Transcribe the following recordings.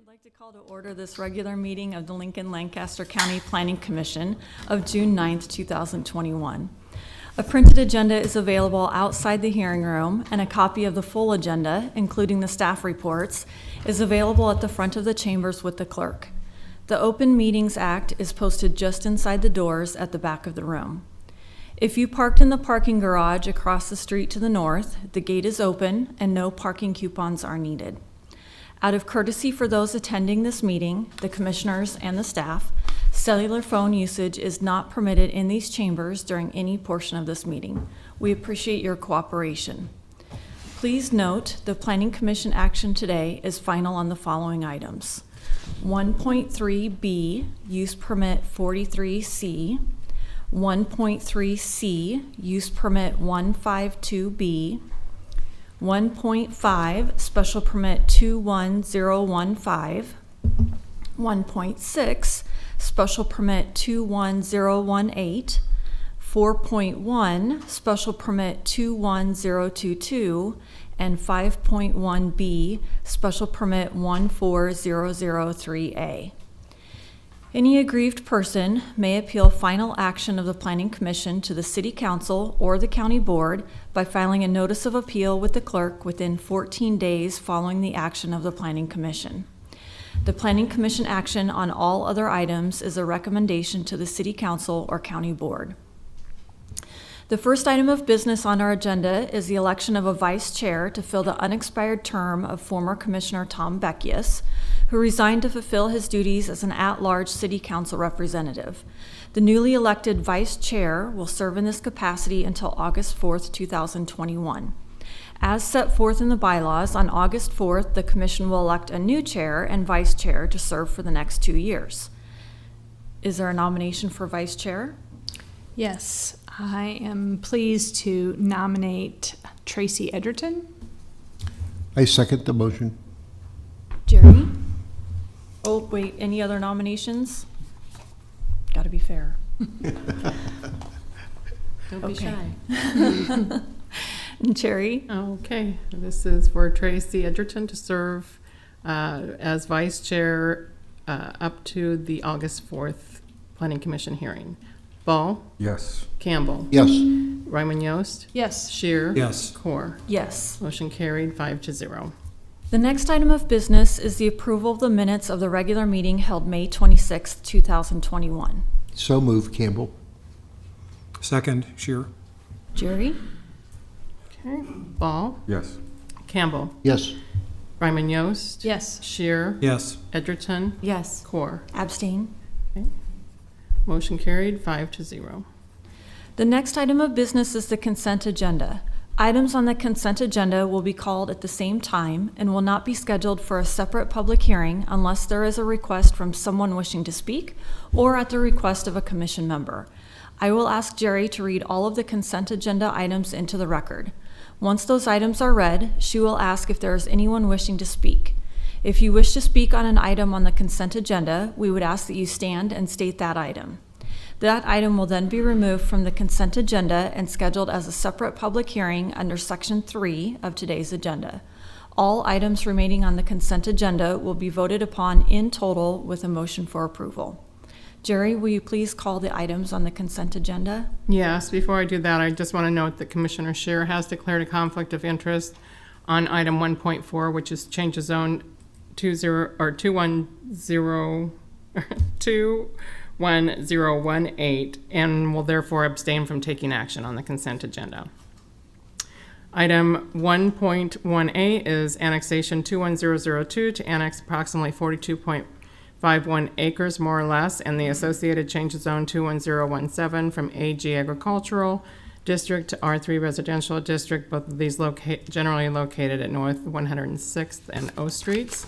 I'd like to call to order this regular meeting of the Lancaster County Planning Commission of June 9th, 2021. A printed agenda is available outside the hearing room, and a copy of the full agenda, including the staff reports, is available at the front of the chambers with the clerk. The Open Meetings Act is posted just inside the doors at the back of the room. If you parked in the parking garage across the street to the north, the gate is open and no parking coupons are needed. Out of courtesy for those attending this meeting, the commissioners and the staff, cellular phone usage is not permitted in these chambers during any portion of this meeting. We appreciate your cooperation. Please note the Planning Commission action today is final on the following items. 1.3B, Use Permit 43C, 1.3C, Use Permit 152B, 1.5, Special Permit 21015, 1.6, Special Permit 21018, 4.1, Special Permit 21022, and 5.1B, Special Permit 14003A. Any aggrieved person may appeal final action of the Planning Commission to the City Council or the County Board by filing a notice of appeal with the clerk within 14 days following the action of the Planning Commission. The Planning Commission action on all other items is a recommendation to the City Council or County Board. The first item of business on our agenda is the election of a vice chair to fill the unexpired term of former Commissioner Tom Beckius, who resigned to fulfill his duties as an at-large City Council representative. The newly elected vice chair will serve in this capacity until August 4th, 2021. As set forth in the bylaws, on August 4th, the Commission will elect a new chair and vice chair to serve for the next 2 years. Is there a nomination for vice chair? Yes, I am pleased to nominate Tracy Edgerton. I second the motion. Jerry? Oh, wait, any other nominations? Gotta be fair. Don't be shy. Jerry? Okay, this is for Tracy Edgerton to serve as vice chair up to the August 4th Planning Commission hearing. Ball? Yes. Campbell? Yes. Ryman Yost? Yes. Shear? Yes. Core? Yes. Motion carried 5-0. The next item of business is the approval of the minutes of the regular meeting held May 26, 2021. So moved, Campbell. Second, Shear. Jerry? Okay. Ball? Yes. Campbell? Yes. Ryman Yost? Yes. Shear? Yes. Edgerton? Yes. Core? Abstain. Motion carried 5-0. The next item of business is the consent agenda. Items on the consent agenda will be called at the same time and will not be scheduled for a separate public hearing unless there is a request from someone wishing to speak or at the request of a commission member. I will ask Jerry to read all of the consent agenda items into the record. Once those items are read, she will ask if there is anyone wishing to speak. If you wish to speak on an item on the consent agenda, we would ask that you stand and state that item. That item will then be removed from the consent agenda and scheduled as a separate public hearing under Section 3 of today's agenda. All items remaining on the consent agenda will be voted upon in total with a motion for approval. Jerry, will you please call the items on the consent agenda? Yes, before I do that, I just want to note that Commissioner Shear has declared a conflict of interest on item 1.4, which is change of zone 21018, and will therefore abstain from taking action on the consent agenda. Item 1.1a is annexation 21002 to annex approximately 42.51 acres, more or less, and the associated change of zone 21017 from AG Agricultural District to R3 Residential District, both of these generally located at North 106th and O Streets.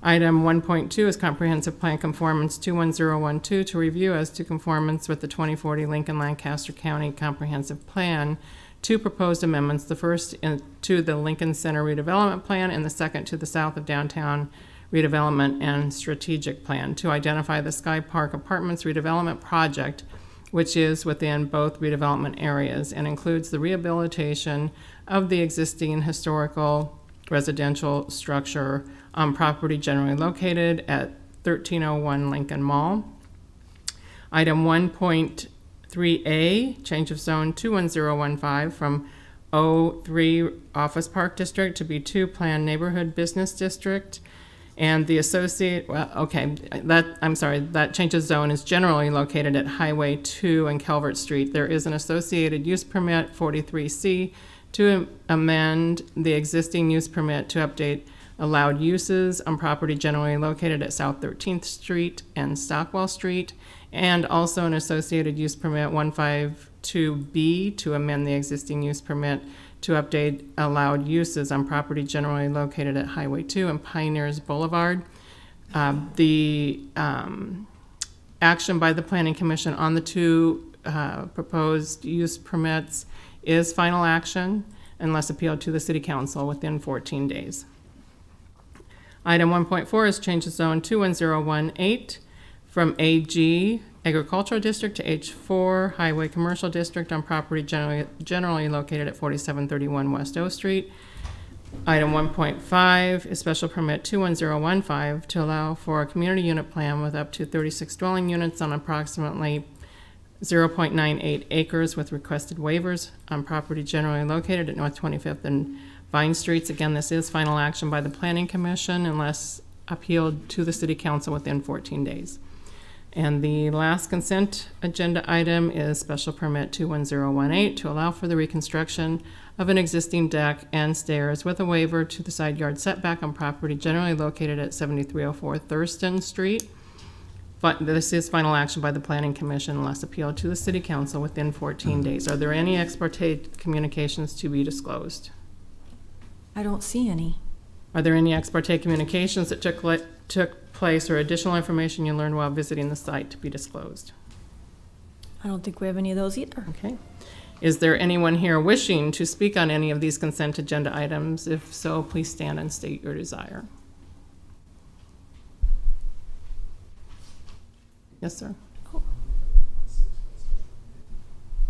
Item 1.2 is comprehensive plan conformance 21012 to review as to conformance with the 2040 Lancaster County Comprehensive Plan. Two proposed amendments, the first to the Lincoln Center redevelopment plan and the second to the south of downtown redevelopment and strategic plan to identify the Sky Park Apartments redevelopment project, which is within both redevelopment areas and includes the rehabilitation of the existing historical residential structure on property generally located at 1301 Lincoln Mall. Item 1.3A, change of zone 21015 from O3 Office Park District to B2 Planned Neighborhood Business District. And the that change of zone is generally located at Highway 2 and Calvert Street. There is an associated use permit, 43C, to amend the existing use permit to update allowed uses on property generally located at South 13th Street and Stockwell Street, and also an associated use permit 152B to amend the existing use permit to update allowed uses on property generally located at Highway 2 and Pioneers Boulevard. The action by the Planning Commission on the two proposed use permits is final action unless appealed to the City Council within 14 days. Item 1.4 is change of zone 21018 from AG Agricultural District to H4 Highway Commercial District on property generally located at 4731 West O Street. Item 1.5 is special permit 21015 to allow for a community unit plan with up to 36 dwelling units on approximately 0.98 acres with requested waivers on property generally located at North 25th and Vine Streets. Again, this is final action by the Planning Commission unless appealed to the City Council within 14 days. And the last consent agenda item is special permit 21018 to allow for the reconstruction of an existing deck and stairs with a waiver to the side yard setback on property generally located at 7304 Thurston Street. But this is final action by the Planning Commission unless appealed to the City Council within 14 days. Are there any ex parte communications to be disclosed? I don't see any. Are there any ex parte communications that took place or additional information you learned while visiting the site to be disclosed? I don't think we have any of those either. Okay. Is there anyone here wishing to speak on any of these consent agenda items? If so, please stand and state your desire. Yes, sir.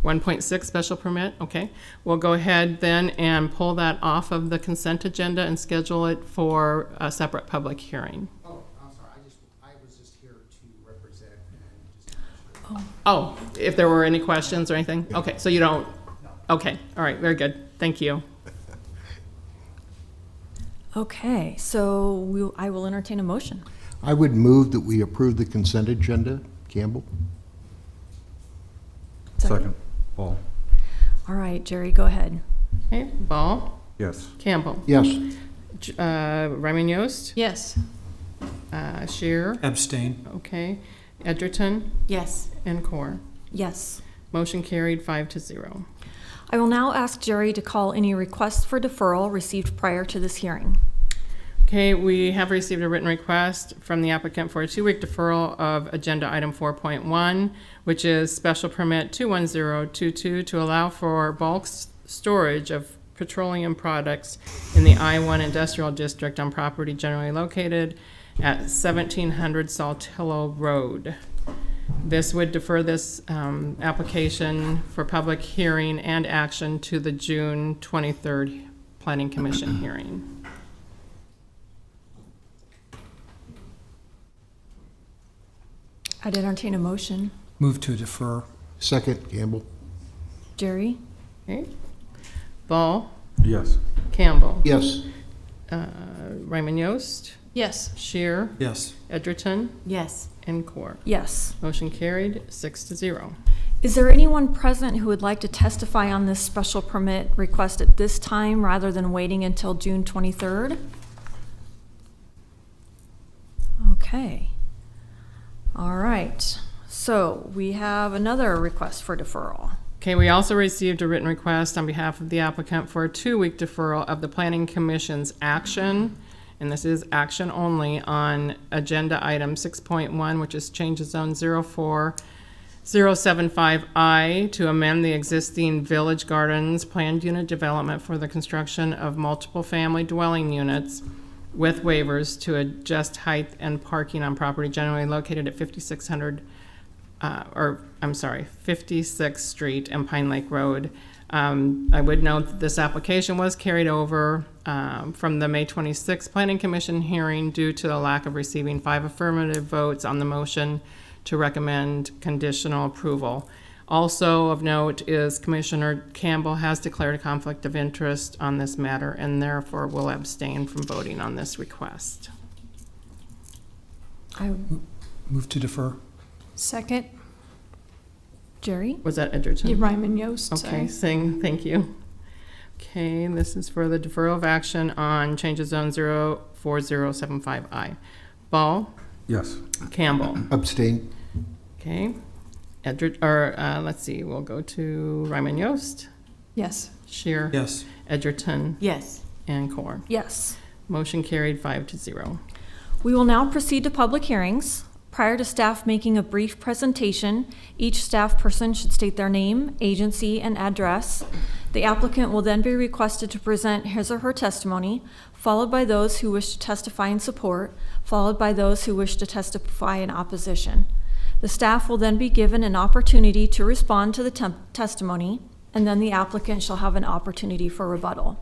1.6 special permit, okay. We'll go ahead then and pull that off of the consent agenda and schedule it for a separate public hearing. Oh, I'm sorry, I was just here to represent and just. Oh, if there were any questions or anything? Okay, so you don't, okay, all right, very good, thank you. Okay, so I will entertain a motion. I would move that we approve the consent agenda. Campbell? Second. Ball. All right, Jerry, go ahead. Okay, Ball, Yes. Campbell, Yes. Ryman Yost, Yes. Shear, Abstain. okay, Edgerton, Yes. and Core. Yes. Motion carried 5-0. I will now ask Jerry to call any requests for deferral received prior to this hearing. Okay, we have received a written request from the applicant for a 2-week deferral of agenda item 4.1, which is special permit 21022 to allow for bulk storage of petroleum products in the I-1 Industrial District on property generally located at 1700 Saltillo Road. This would defer this application for public hearing and action to the June 23rd Planning Commission hearing. I'd entertain a motion. Move to defer. Second, Campbell? Jerry? Okay. Ball, Yes. Campbell, Yes. Ryman Yost, Yes. Shear, Yes. Edgerton, Yes. and Core. Yes. Motion carried 6-0. Is there anyone present who would like to testify on this special permit request at this time rather than waiting until June 23rd? Okay. All right. So we have another request for deferral. Okay, we also received a written request on behalf of the applicant for a 2-week deferral of the Planning Commission's action, and this is action only, on agenda item 6.1, which is change of zone 04075I to amend the existing Village Gardens planned unit development for the construction of multiple family dwelling units with waivers to adjust height and parking on property generally located at 5600 56th Street and Pine Lake Road. I would note that this application was carried over from the May 26th Planning Commission hearing due to the lack of receiving 5 affirmative votes on the motion to recommend conditional approval. Also of note is Commissioner Campbell has declared a conflict of interest on this matter and therefore will abstain from voting on this request. Move to defer. Second. Jerry? Was that Edgerton? Ryman Yost. Okay, Singh, thank you. Okay, this is for the deferral of action on change of zone 04075I. Ball, Yes. Campbell. Abstain. Okay. Let's see, we'll go to Ryman Yost, Yes. Shear, Yes. Edgerton, Yes. and Core. Yes. Motion carried 5-0. We will now proceed to public hearings. Prior to staff making a brief presentation, each staff person should state their name, agency, and address. The applicant will then be requested to present his or her testimony, followed by those who wish to testify in support, followed by those who wish to testify in opposition. The staff will then be given an opportunity to respond to the testimony, and then the applicant shall have an opportunity for rebuttal.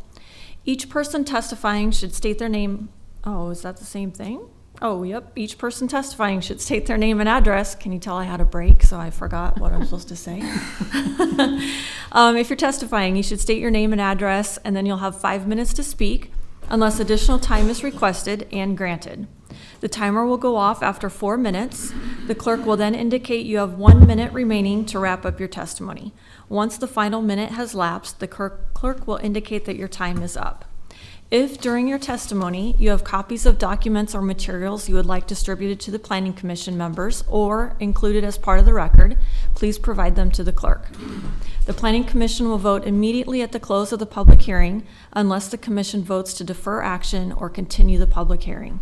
Each person testifying should state their name. Oh, is that the same thing? Oh, yep. Each person testifying should state their name and address. Can you tell I had a break, so I forgot what I'm supposed to say? If you're testifying, you should state your name and address, and then you'll have 5 minutes to speak, unless additional time is requested and granted. The timer will go off after 4 minutes. The clerk will then indicate you have 1 minute remaining to wrap up your testimony. Once the final minute has lapsed, the clerk will indicate that your time is up. If during your testimony you have copies of documents or materials you would like distributed to the Planning Commission members or included as part of the record, please provide them to the clerk. The Planning Commission will vote immediately at the close of the public hearing unless the Commission votes to defer action or continue the public hearing.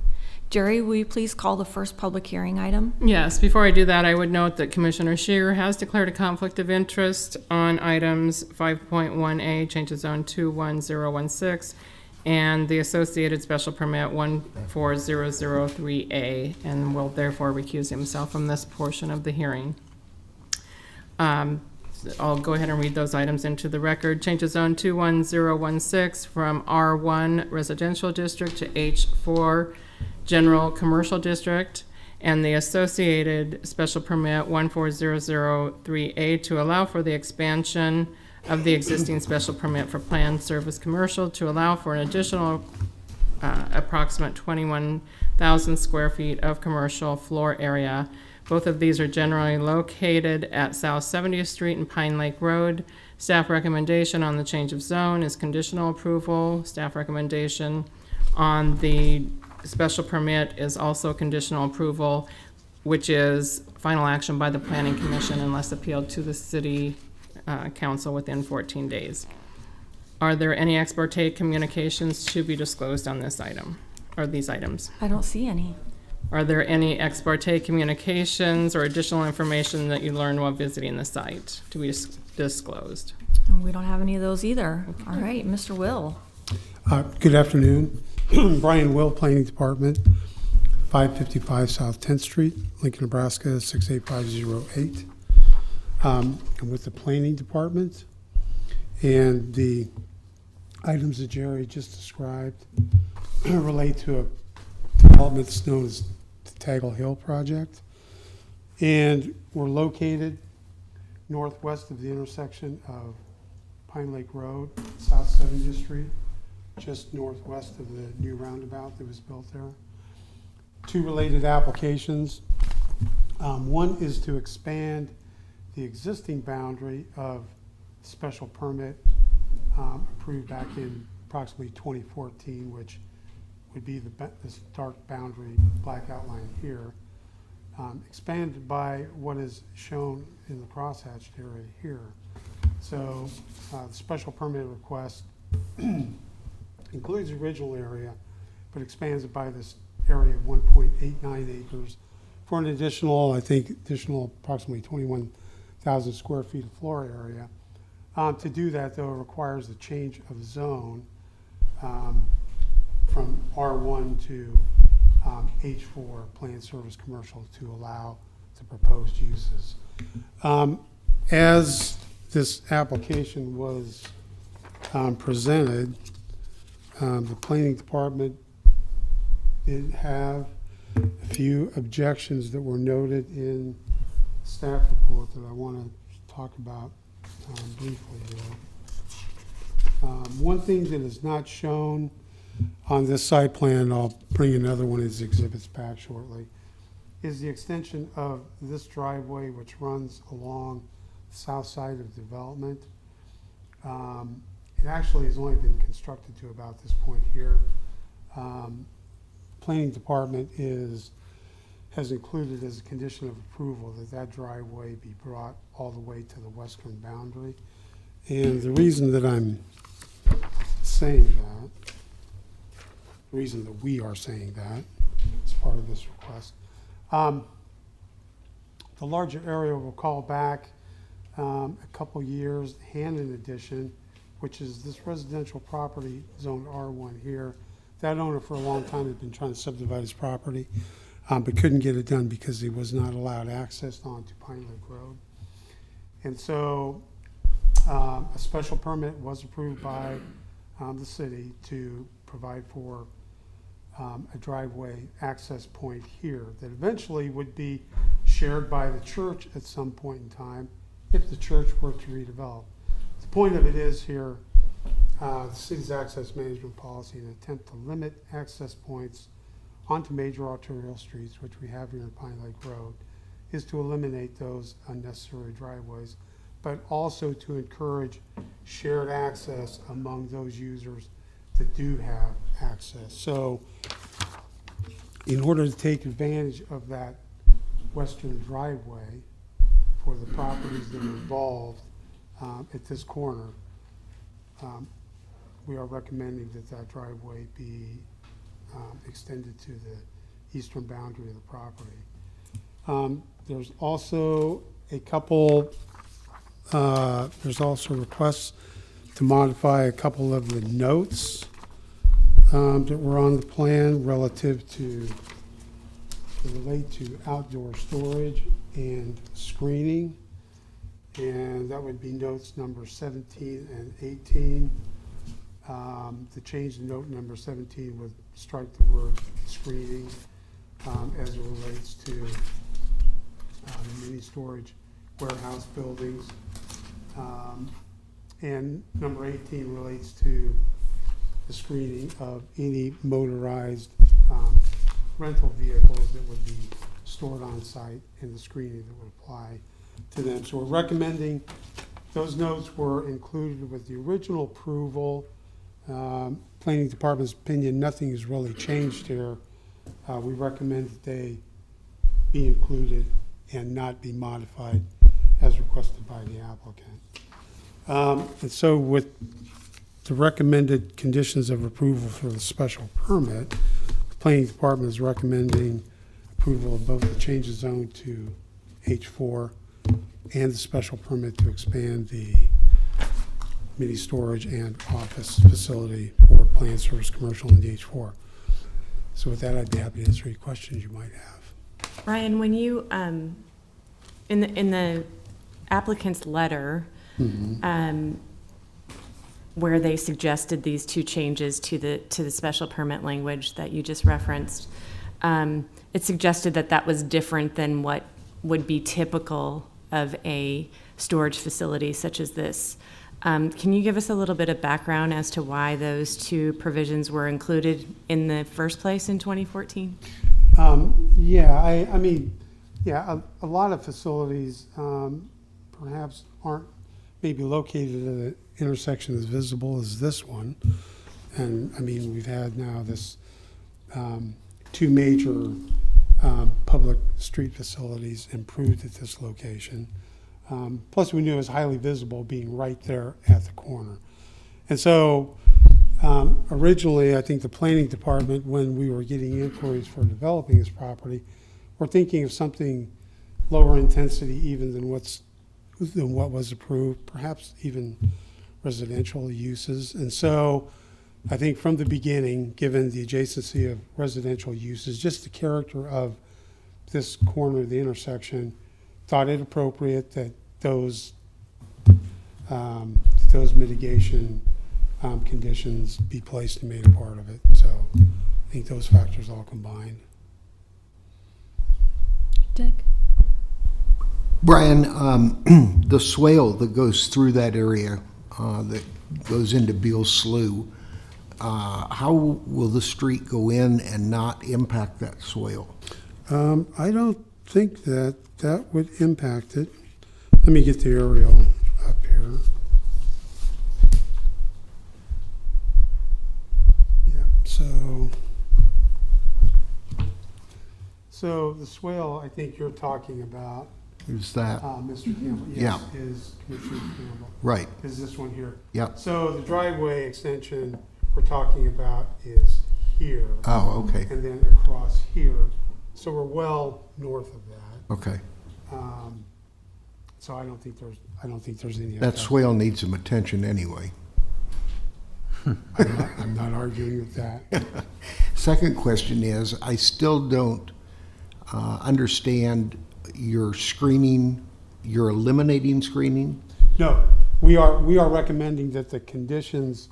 Jerry, will you please call the first public hearing item? Yes, before I do that, I would note that Commissioner Shear has declared a conflict of interest on items 5.1A, change of zone 21016, and the associated special permit 14003A, and will therefore recuse himself from this portion of the hearing. I'll go ahead and read those items into the record. Change of zone 21016 from R1 residential district to H4 general commercial district, and the associated special permit 14003A to allow for the expansion of the existing special permit for planned service commercial to allow for an additional approximate 21,000 square feet of commercial floor area. Both of these are generally located at South 70th Street and Pine Lake Road. Staff recommendation on the change of zone is conditional approval. Staff recommendation on the special permit is also conditional approval, which is final action by the Planning Commission unless appealed to the City Council within 14 days. Are there any ex parte communications to be disclosed on this item, or these items? I don't see any. Are there any ex parte communications or additional information that you learned while visiting the site to be disclosed? We don't have any of those either. All right, Mr. Will. Good afternoon. Brian Will, Planning Department, 555 South 10th Street, Lincoln, Nebraska, 68508. I'm with the Planning Department, and the items that Jerry just described relate to a development that's known as the Tagle Hill Project. And we're located northwest of the intersection of Pine Lake Road, South 70th Street, just northwest of the new roundabout that was built there. Two related applications. One is to expand the existing boundary of special permit approved back in approximately 2014, which would be this dark boundary, black outline here, expanded by what is shown in the crosshatched area here. So the special permit request includes the original area, but expands it by this area of 1.89 acres for an additional, approximately 21,000 square feet of floor area. To do that, though, it requires the change of zone from R1 to H4, planned service commercial, to allow the proposed uses. As this application was presented, the planning department did have a few objections that were noted in staff report that I want to talk about briefly here. One thing that is not shown on this site plan, I'll bring another one of these exhibits back shortly, is the extension of this driveway which runs along the south side of development. It actually has only been constructed to about this point here. Planning department has included as a condition of approval that that driveway be brought all the way to the western boundary. And the reason that I'm saying that, the reason that we are saying that as part of this request, the larger area will call back a couple years, Hannon Edition, which is this residential property zone R1 here. That owner for a long time had been trying to subdivide his property, but couldn't get it done because he was not allowed access onto Pine Lake Road. And so a special permit was approved by the city to provide for a driveway access point here that eventually would be shared by the church at some point in time if the church were to redevelop. The point of it is here, the city's access management policy, an attempt to limit access points onto major arterial streets, which we have here in Pine Lake Road, is to eliminate those unnecessary driveways, but also to encourage shared access among those users that do have access. So in order to take advantage of that western driveway for the properties that are involved at this corner, we are recommending that that driveway be extended to the eastern boundary of the property. There's also a couple, there's also requests to modify a couple of the notes that were on the plan relative to relate to outdoor storage and screening. And that would be notes number 17 and 18. To change the note number 17 would strike the word screening as it relates to the mini storage warehouse buildings. And number 18 relates to the screening of any motorized rental vehicles that would be stored on site and the screening that would apply to them. So we're recommending those notes were included with the original approval. Planning department's opinion, nothing has really changed here. We recommend that they be included and not be modified as requested by the applicant. And so with the recommended conditions of approval for the special permit, the planning department is recommending approval of both the change of zone to H4 and the special permit to expand the mini storage and office facility for planned service commercial in the H4. So with that, I'd be happy to answer any questions you might have. Ryan, when you, in the applicant's letter, where they suggested these two changes to the special permit language that you just referenced, it suggested that that was different than what would be typical of a storage facility such as this. Can you give us a little bit of background as to why those two provisions were included in the first place in 2014? Yeah, I mean, a lot of facilities perhaps aren't maybe located at an intersection as visible as this one. And I mean, we've had now this two major public street facilities improved at this location. Plus we knew it was highly visible being right there at the corner. And so originally, I think the planning department, when we were getting inquiries for developing this property, were thinking of something lower intensity even than what was approved, perhaps even residential uses. And so I think from the beginning, given the adjacency of residential uses, just the character of this corner of the intersection thought it appropriate that those mitigation conditions be placed and made a part of it. So I think those factors all combined. Dick? Brian, the swale that goes through that area, that goes into Beal Slough, how will the street go in and not impact that swale? I don't think that would impact it. Let me get the aerial up here. Yeah, so the swale I think you're talking about, Is that, Mr. Campbell, yes, is Commissioner Campbell, right, is this one here. yep. So the driveway extension we're talking about is here, Oh, okay, and then across here. So we're well north of that. okay. So I don't think there's any. That effect. swale needs some attention anyway. I'm not arguing with that. Second question is, I still don't understand your screening, you're eliminating screening? No, we are recommending that the conditions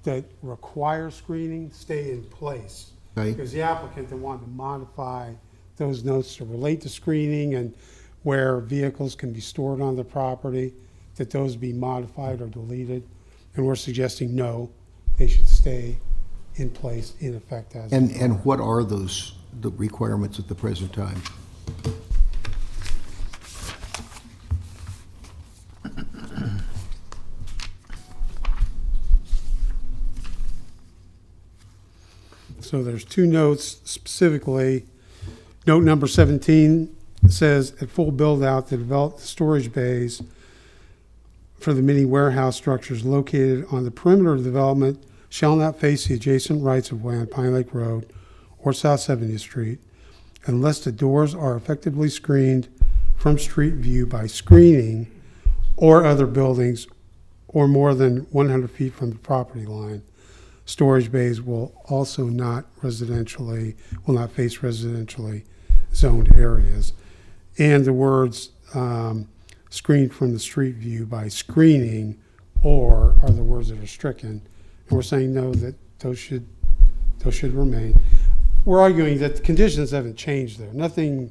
that require screening stay in place. Okay. Because the applicant that wanted to modify those notes to relate to screening and where vehicles can be stored on the property, that those be modified or deleted. And we're suggesting no, they should stay in place, in effect as. And what are those, the requirements at the present time? So there's two notes specifically. Note number 17 says, at full build out, the developed storage bays for the mini warehouse structures located on the perimeter of the development shall not face the adjacent rights of way on Pine Lake Road or South 70th Street unless the doors are effectively screened from street view by screening or other buildings or more than 100 feet from the property line. Storage bays will also not face residentially zoned areas. And the words screened from the street view by screening or are the words that are stricken. And we're saying no, that those should remain. We're arguing that the conditions haven't changed there. Nothing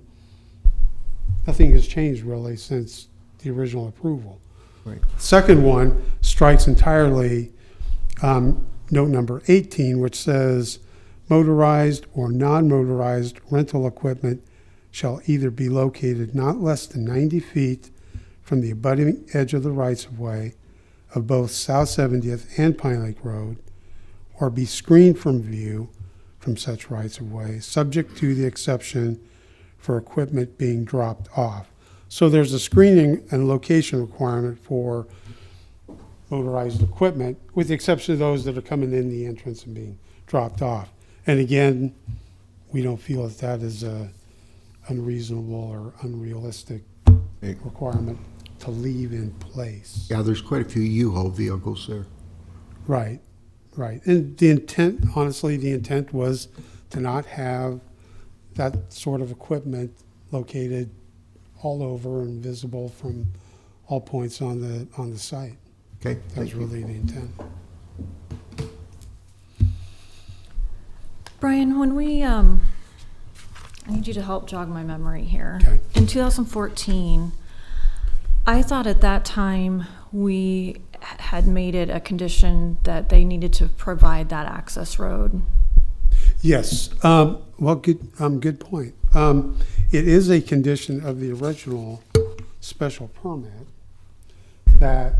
has changed really since the original approval. Right. Second one strikes entirely note number 18, which says motorized or non-motorized rental equipment shall either be located not less than 90 feet from the abutting edge of the rights-of-way of both South 70th and Pine Lake Road, or be screened from view from such rights-of-way, subject to the exception for equipment being dropped off. So there's a screening and location requirement for motorized equipment, with the exception of those that are coming in the entrance and being dropped off. And again, we don't feel that that is a unreasonable or unrealistic requirement to leave in place. Yeah, there's quite a few U-Haul vehicles there. Right, right. And the intent, honestly, the intent was to not have that sort of equipment located all over and visible from all points on the site. Okay, That was thank you. really the intent. Brian, when we, I need you to help jog my memory here. Okay. In 2014, I thought at that time we had made it a condition that they needed to provide that access road. Yes, well, good point. It is a condition of the original special permit that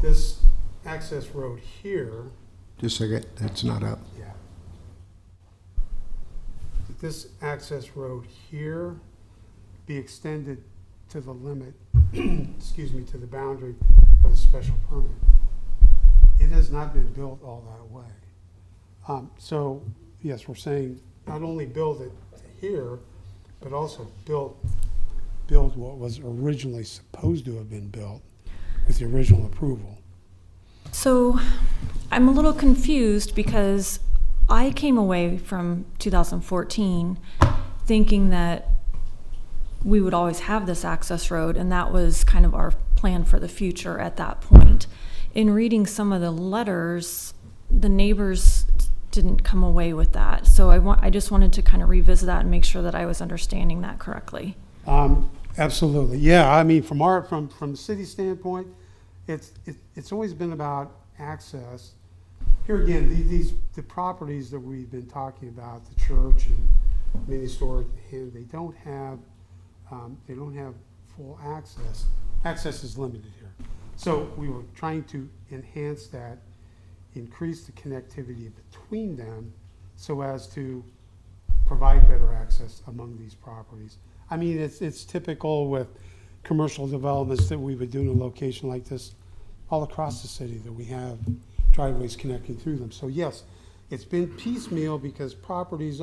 this access road here, Just a second, that's not up. yeah, this access road here be extended to the limit, excuse me, to the boundary of the special permit. It has not been built all that way. So, yes, we're saying not only build it here, but also build what was originally supposed to have been built with the original approval. So I'm a little confused because I came away from 2014 thinking that we would always have this access road, and that was kind of our plan for the future at that point. In reading some of the letters, the neighbors didn't come away with that. So I just wanted to kind of revisit that and make sure that I was understanding that correctly. Absolutely, yeah, I mean, from the city standpoint, it's always been about access. Here again, the properties that we've been talking about, the church and mini store, and they don't have full access. Access is limited here. So we were trying to enhance that, increase the connectivity between them so as to provide better access among these properties. I mean, it's typical with commercial developments that we would do in a location like this all across the city, that we have driveways connecting through them. So yes, it's been piecemeal because properties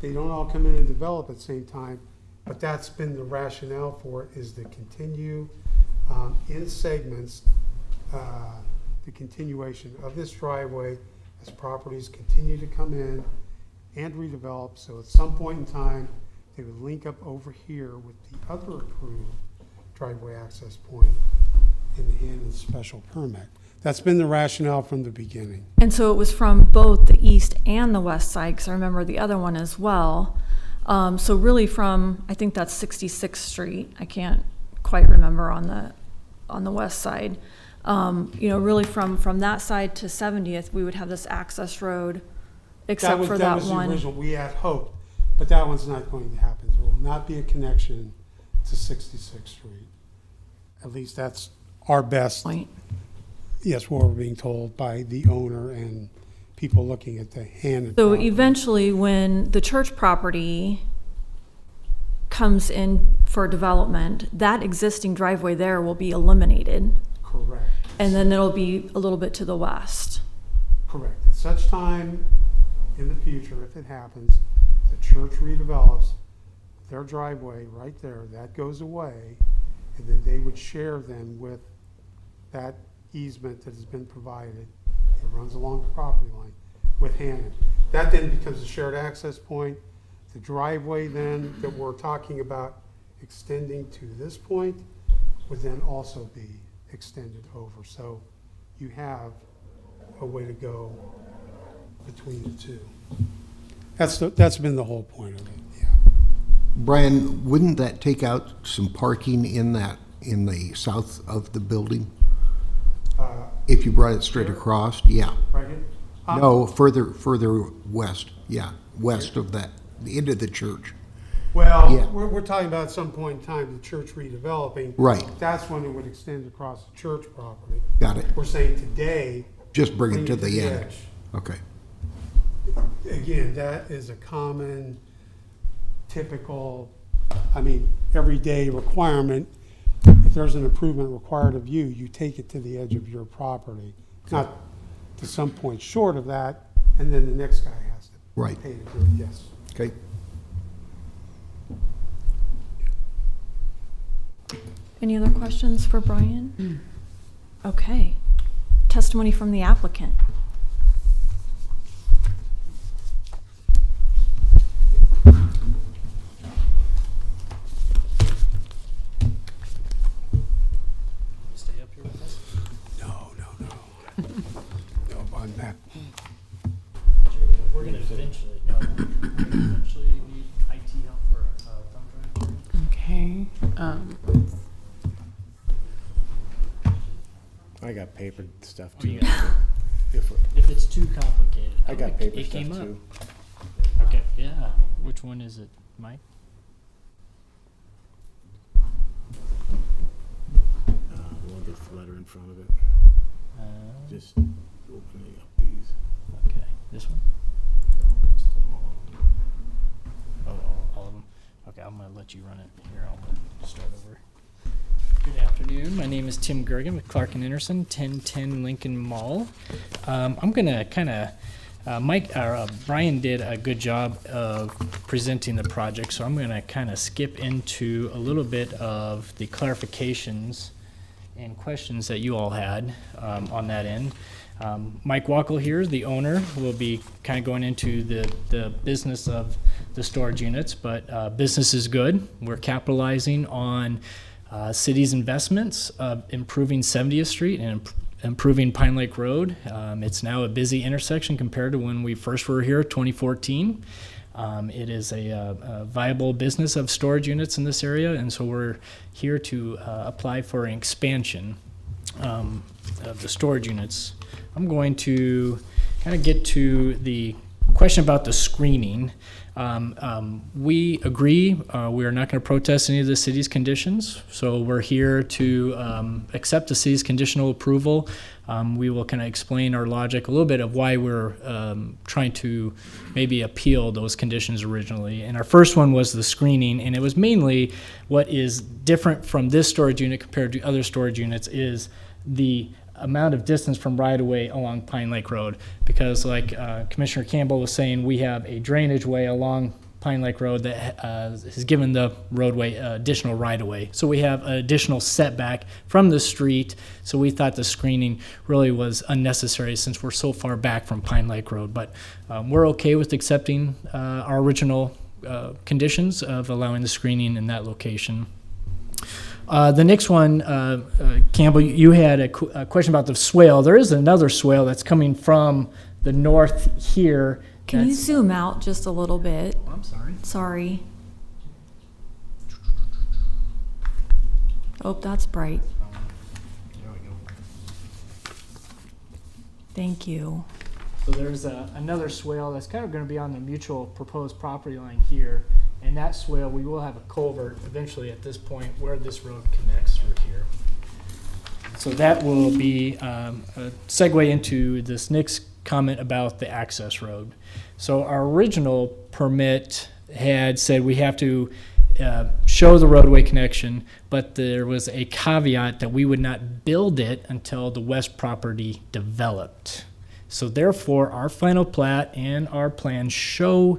they don't all come in and develop at the same time, but that's been the rationale for it, is to continue in segments, the continuation of this driveway as properties continue to come in and redevelop. So at some point in time, they would link up over here with the other approved driveway access point in the Hammond special permit. That's been the rationale from the beginning. And so it was from both the east and the west side, because I remember the other one as well. So really from, I think that's 66th Street. I can't quite remember on the west side. Really from that side to 70th, we would have this access road, except for that That was the one. original. We had hoped, but that one's not going to happen. There will not be a connection to 66th Street. At least that's our best. Point. Yes, what we're being told by the owner and people looking at the hand. So eventually, when the church property comes in for development, that existing driveway there will be eliminated. Correct. And then it'll be a little bit to the west. Correct. At such time in the future, if it happens, the church redevelops their driveway right there, that goes away, and then they would share then with that easement that has been provided. It runs along the property line with Hannon. That then becomes a shared access point. The driveway then that we're talking about extending to this point would then also be extended over. So you have a way to go between the two. That's been the whole point of it, yeah. Brian, wouldn't that take out some parking in the south of the building? If you brought it straight across, yeah. Right here? No, further west, yeah, west of that, the end of the church. Well, Yeah. we're talking about at some point in time, the church redeveloping. Right. That's when it would extend across the church property. Got it. We're saying today. Just bring it to the end. edge. Okay. Again, that is a common, typical, everyday requirement. If there's an improvement required of you, you take it to the edge of your property, not to some point short of that, and then the next guy has to Right. pay to do it, yes. Okay. Any other questions for Brian? Okay. Testimony from the applicant. Stay up here with us? No. No, on that. We're gonna eventually need IT help for a thumb drive. Okay. I got paper stuff Oh, too. you got If If it's too complicated. I got paper It stuff came up. too. Okay, yeah. Which one is it, Mike? The one with the letter in front of it. Just opening up these. Okay, this one? Oh, all of them? Okay, I'm gonna let you run it. Here, I'll start over. Good afternoon. My name is Tim Gergen with Clark and Anderson, 1010 Lincoln Mall. I'm gonna kind of, Brian did a good job of presenting the project, so I'm gonna kind of skip into a little bit of the clarifications and questions that you all had on that end. Mike Wackel here, the owner, will be kind of going into the business of the storage units, but business is good. We're capitalizing on city's investments of improving 70th Street and improving Pine Lake Road. It's now a busy intersection compared to when we first were here, 2014. It is a viable business of storage units in this area, and so we're here to apply for an expansion of the storage units. I'm going to kind of get to the question about the screening. We agree, we are not going to protest any of the city's conditions, so we're here to accept the city's conditional approval. We will kind of explain our logic, a little bit of why we're trying to maybe appeal those conditions originally. And our first one was the screening, and it was mainly what is different from this storage unit compared to other storage units is the amount of distance from right-of-way along Pine Lake Road, because like Commissioner Campbell was saying, we have a drainage way along Pine Lake Road that has given the roadway additional right-of-way. So we have an additional setback from the street, so we thought the screening really was unnecessary since we're so far back from Pine Lake Road. But we're okay with accepting our original conditions of allowing the screening in that location. The next one, Campbell, you had a question about the swale. There is another swale that's coming from the north here. Can you zoom out just a little bit? Oh, I'm sorry. Sorry. Oh, that's bright. There we go. Thank you. So there's another swale that's kind of going to be on the mutual proposed property line here. And that swale, we will have a culvert eventually at this point where this road connects through here. So that will be a segue into this next comment about the access road. So our original permit had said we have to show the roadway connection, but there was a caveat that we would not build it until the west property developed. So therefore, our final plat and our plans show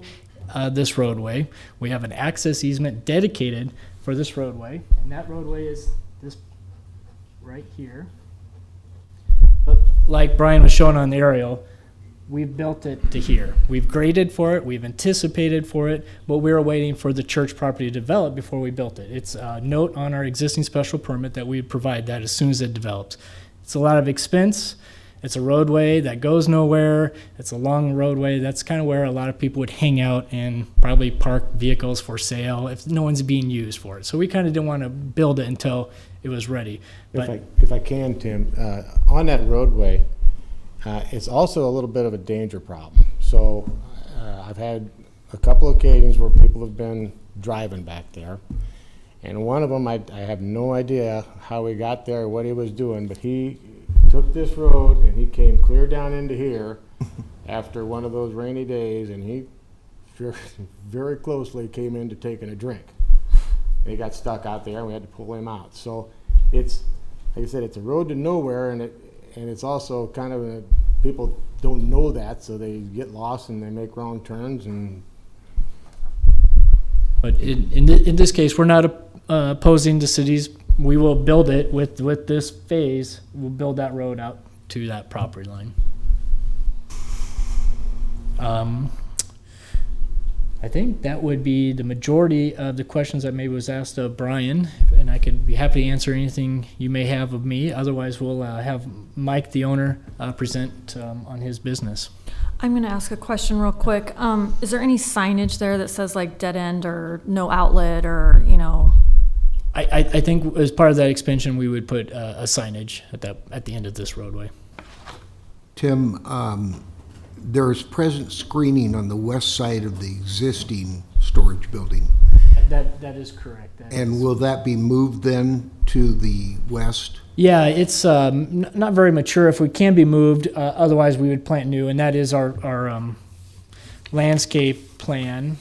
this roadway. We have an access easement dedicated for this roadway, and that roadway is this right here. But like Brian was showing on the aerial, we've built it to here. We've graded for it, we've anticipated for it, but we were waiting for the church property to develop before we built it. It's a note on our existing special permit that we would provide that as soon as it develops. It's a lot of expense. It's a roadway that goes nowhere. It's a long roadway. That's kind of where a lot of people would hang out and probably park vehicles for sale if no one's being used for it. So we kind of didn't want to build it until it was ready. But If I can, Tim, on that roadway, it's also a little bit of a danger problem. So I've had a couple occasions where people have been driving back there. And one of them, I have no idea how he got there or what he was doing, but he took this road and he came clear down into here after one of those rainy days, and he very closely came into taking a drink. And he got stuck out there and we had to pull him out. So it's, like I said, it's a road to nowhere, and it's also kind of people don't know that, so they get lost and they make wrong turns. And But in this case, we're not opposing the city's. We will build it with this phase. We'll build that road out to that property line. I think that would be the majority of the questions that maybe was asked of Brian, and I could be happy to answer anything you may have of me. Otherwise, we'll have Mike, the owner, present on his business. I'm going to ask a question real quick. Is there any signage there that says like dead end or no outlet or, you know? I think as part of that expansion, we would put a signage at the end of this roadway. Tim, there's present screening on the west side of the existing storage building. That is correct. And will that be moved then to the west? Yeah, it's not very mature. If we can be moved, otherwise we would plant new, and that is our landscape plan.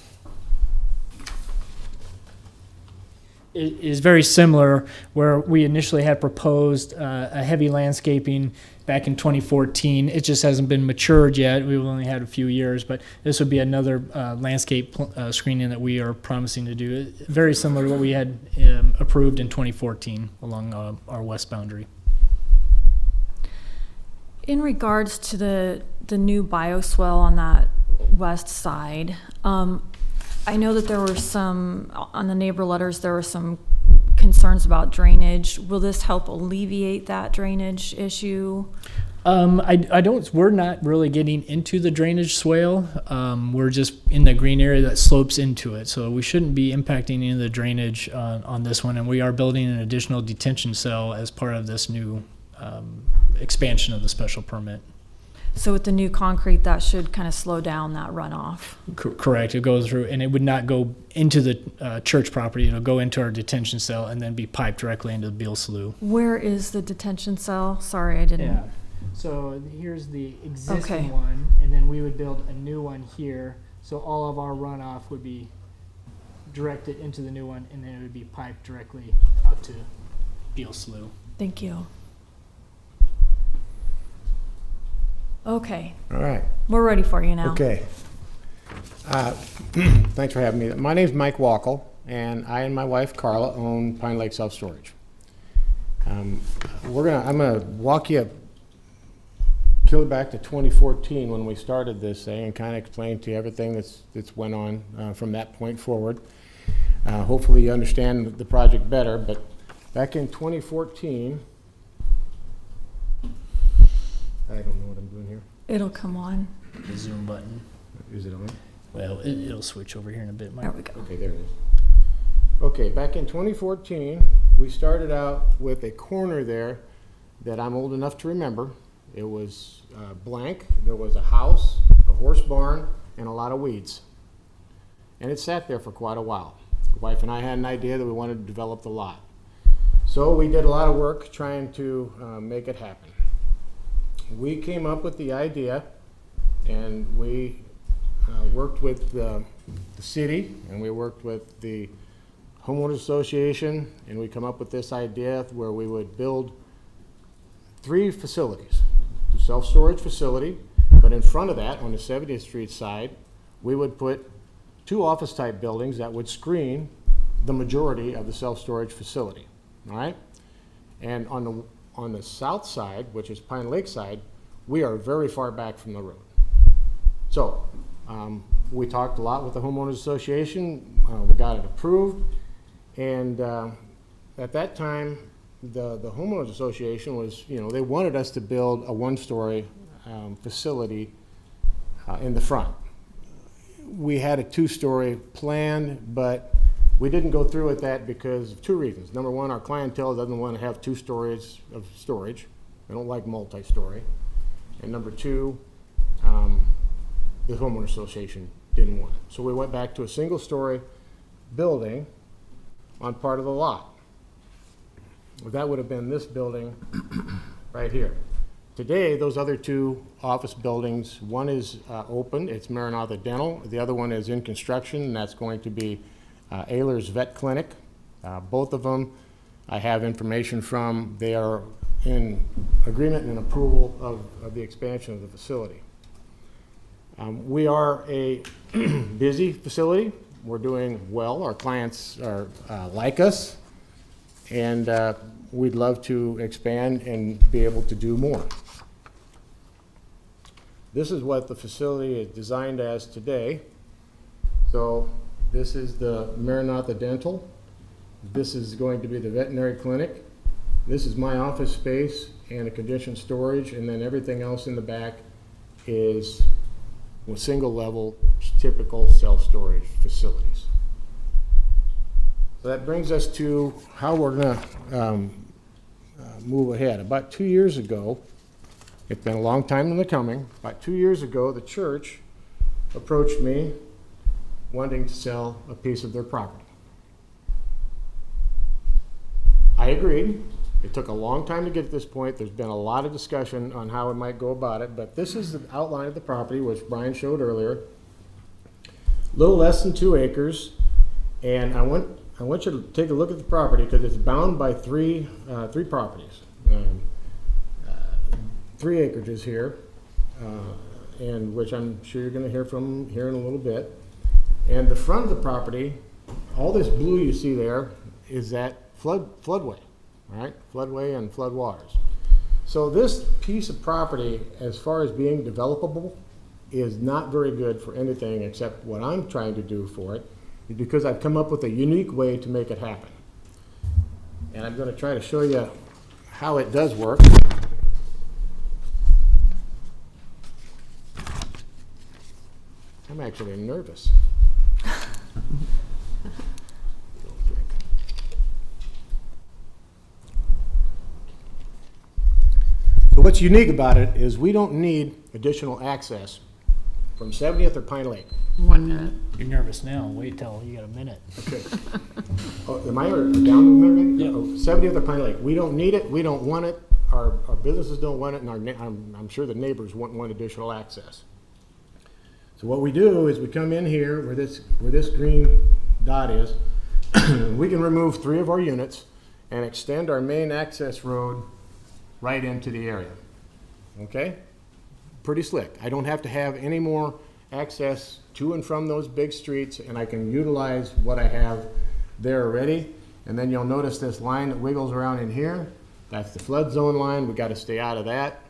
It is very similar where we initially had proposed a heavy landscaping back in 2014. It just hasn't been matured yet. We've only had a few years, but this would be another landscape screening that we are promising to do. Very similar to what we had approved in 2014 along our west boundary. In regards to the new bioswale on that west side, I know that there were some, on the neighbor letters, there were some concerns about drainage. Will this help alleviate that drainage issue? We're not really getting into the drainage swale. We're just in the green area that slopes into it. So we shouldn't be impacting any of the drainage on this one. And we are building an additional detention cell as part of this new expansion of the special permit. So with the new concrete, that should kind of slow down that runoff. Correct. It goes through, and it would not go into the church property. It'll go into our detention cell and then be piped directly into the Beal Slough. Where is the detention cell? Sorry, I didn't. Yeah. So here's the existing Okay. one, and then we would build a new one here. So all of our runoff would be directed into the new one, and then it would be piped directly out to Beal Slough. Thank you. Okay, All right. we're ready for you now. Okay. Thanks for having me. My name's Mike Walkle, and I and my wife Carla own Pine Lake Self Storage. I'm gonna walk you back to 2014 when we started this thing and kind of explain to you everything that's went on from that point forward. Hopefully you understand the project better, but back in 2014, I don't know what I'm doing here. It'll come on. The zoom button. Is it on? Well, it'll switch over here in a bit, Mike. There we go. Okay, there it is. Okay, back in 2014, we started out with a corner there that I'm old enough to remember. It was blank. There was a house, a horse barn, and a lot of weeds. And it sat there for quite a while. The wife and I had an idea that we wanted to develop the lot. So we did a lot of work trying to make it happen. We came up with the idea, and we worked with the city, and we worked with the homeowners association, and we come up with this idea where we would build 3 facilities. The self-storage facility, but in front of that, on the 70th Street side, we would put 2 office-type buildings that would screen the majority of the self-storage facility. All right? And on the south side, which is Pine Lake side, we are very far back from the road. So we talked a lot with the homeowners association. We got it approved, and at that time, the homeowners association was, they wanted us to build a 1-story facility in the front. We had a 2-story plan, but we didn't go through with that because of 2 reasons. Number one, our clientele doesn't want to have 2 stories of storage. They don't like multi-story. And number 2, the homeowner association didn't want it. So we went back to a 1-story building on part of the lot. Well, that would have been this building right here. Today, those other 2 office buildings, one is open, it's Maranatha Dental. The other one is in construction, and that's going to be Ehlers Vet Clinic. Both of them I have information from. They are in agreement and approval of the expansion of the facility. We are a busy facility. We're doing well. Our clients are like us, and we'd love to expand and be able to do more. This is what the facility is designed as today. So this is the Maranatha Dental. This is going to be the veterinary clinic. This is my office space and a conditioned storage, and then everything else in the back is with single-level, typical self-storage facilities. So that brings us to how we're going to move ahead. About 2 years ago, it's been a long time in the coming, about 2 years ago, the church approached me wanting to sell a piece of their property. I agreed. It took a long time to get to this point. There's been a lot of discussion on how we might go about it, but this is the outline of the property, which Brian showed earlier. A little less than 2 acres, and I want you to take a look at the property because it's bound by three properties. 3 acreages here, and which I'm sure you're gonna hear from here in a little bit. And the front of the property, all this blue you see there is that floodway, all right? Floodway and floodwaters. So this piece of property, as far as being developable, is not very good for anything except what I'm trying to do for it, because I've come up with a unique way to make it happen. And I'm gonna try to show you how it does work. I'm actually nervous. So what's unique about it is we don't need additional access from 70th or Pine Lake. 1 minute. You're nervous now. Wait till you got a minute. Okay. Oh, am I down a minute? Yeah. Oh, 70th or Pine Lake. We don't need it. We don't want it. Our businesses don't want it, and I'm sure the neighbors want additional access. So what we do is we come in here where this green dot is. We can remove 3 of our units and extend our main access road right into the area. Okay? Pretty slick. I don't have to have any more access to and from those big streets, and I can utilize what I have there already. And then you'll notice this line that wiggles around in here. That's the flood zone line. We got to stay out of that.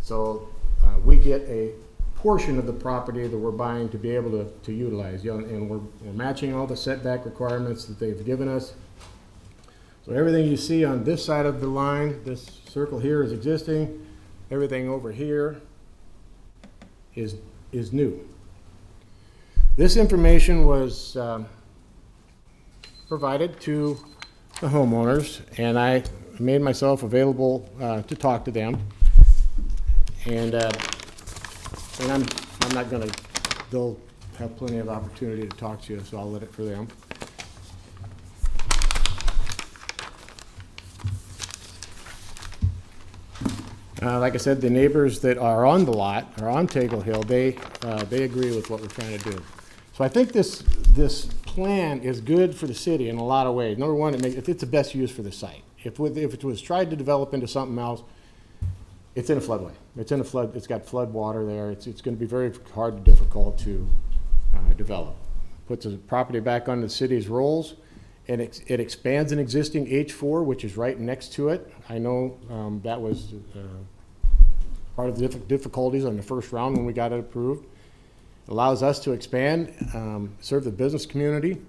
So we get a portion of the property that we're buying to be able to utilize. And we're matching all the setback requirements that they've given us. So everything you see on this side of the line, this circle here is existing. Everything over here is new. This information was provided to the homeowners, and I made myself available to talk to them. And I'm not going to. They'll have plenty of opportunity to talk to you, so I'll let it for them. Like I said, the neighbors that are on the lot, are on Tagle Hill, they agree with what we're trying to do. So I think this plan is good for the city in a lot of ways. Number one, it's the best use for the site. If it was tried to develop into something else, it's in a floodway. It's in a flood. It's got flood water there. It's going to be very hard and difficult to develop. Puts the property back on the city's rolls, and it expands an existing H4, which is right next to it. I know that was part of the difficulties on the first round when we got it approved. It allows us to expand, serve the business community,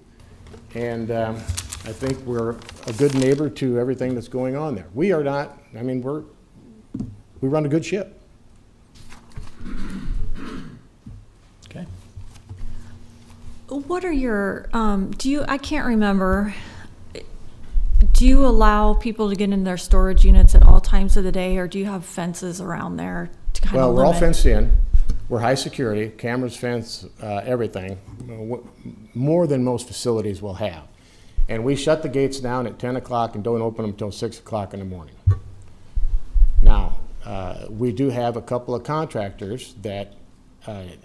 and I think we're a good neighbor to everything that's going on there. We are not. I mean, we run a good ship. Okay. What are your, I can't remember, do you allow people to get in their storage units at all times of the day, or do you have fences around there to kind of Well, we're all limit? fenced in. We're high security, cameras fence, everything, more than most facilities will have. And we shut the gates down at 10 o'clock and don't open them until 6 o'clock in the morning. Now, we do have a couple of contractors that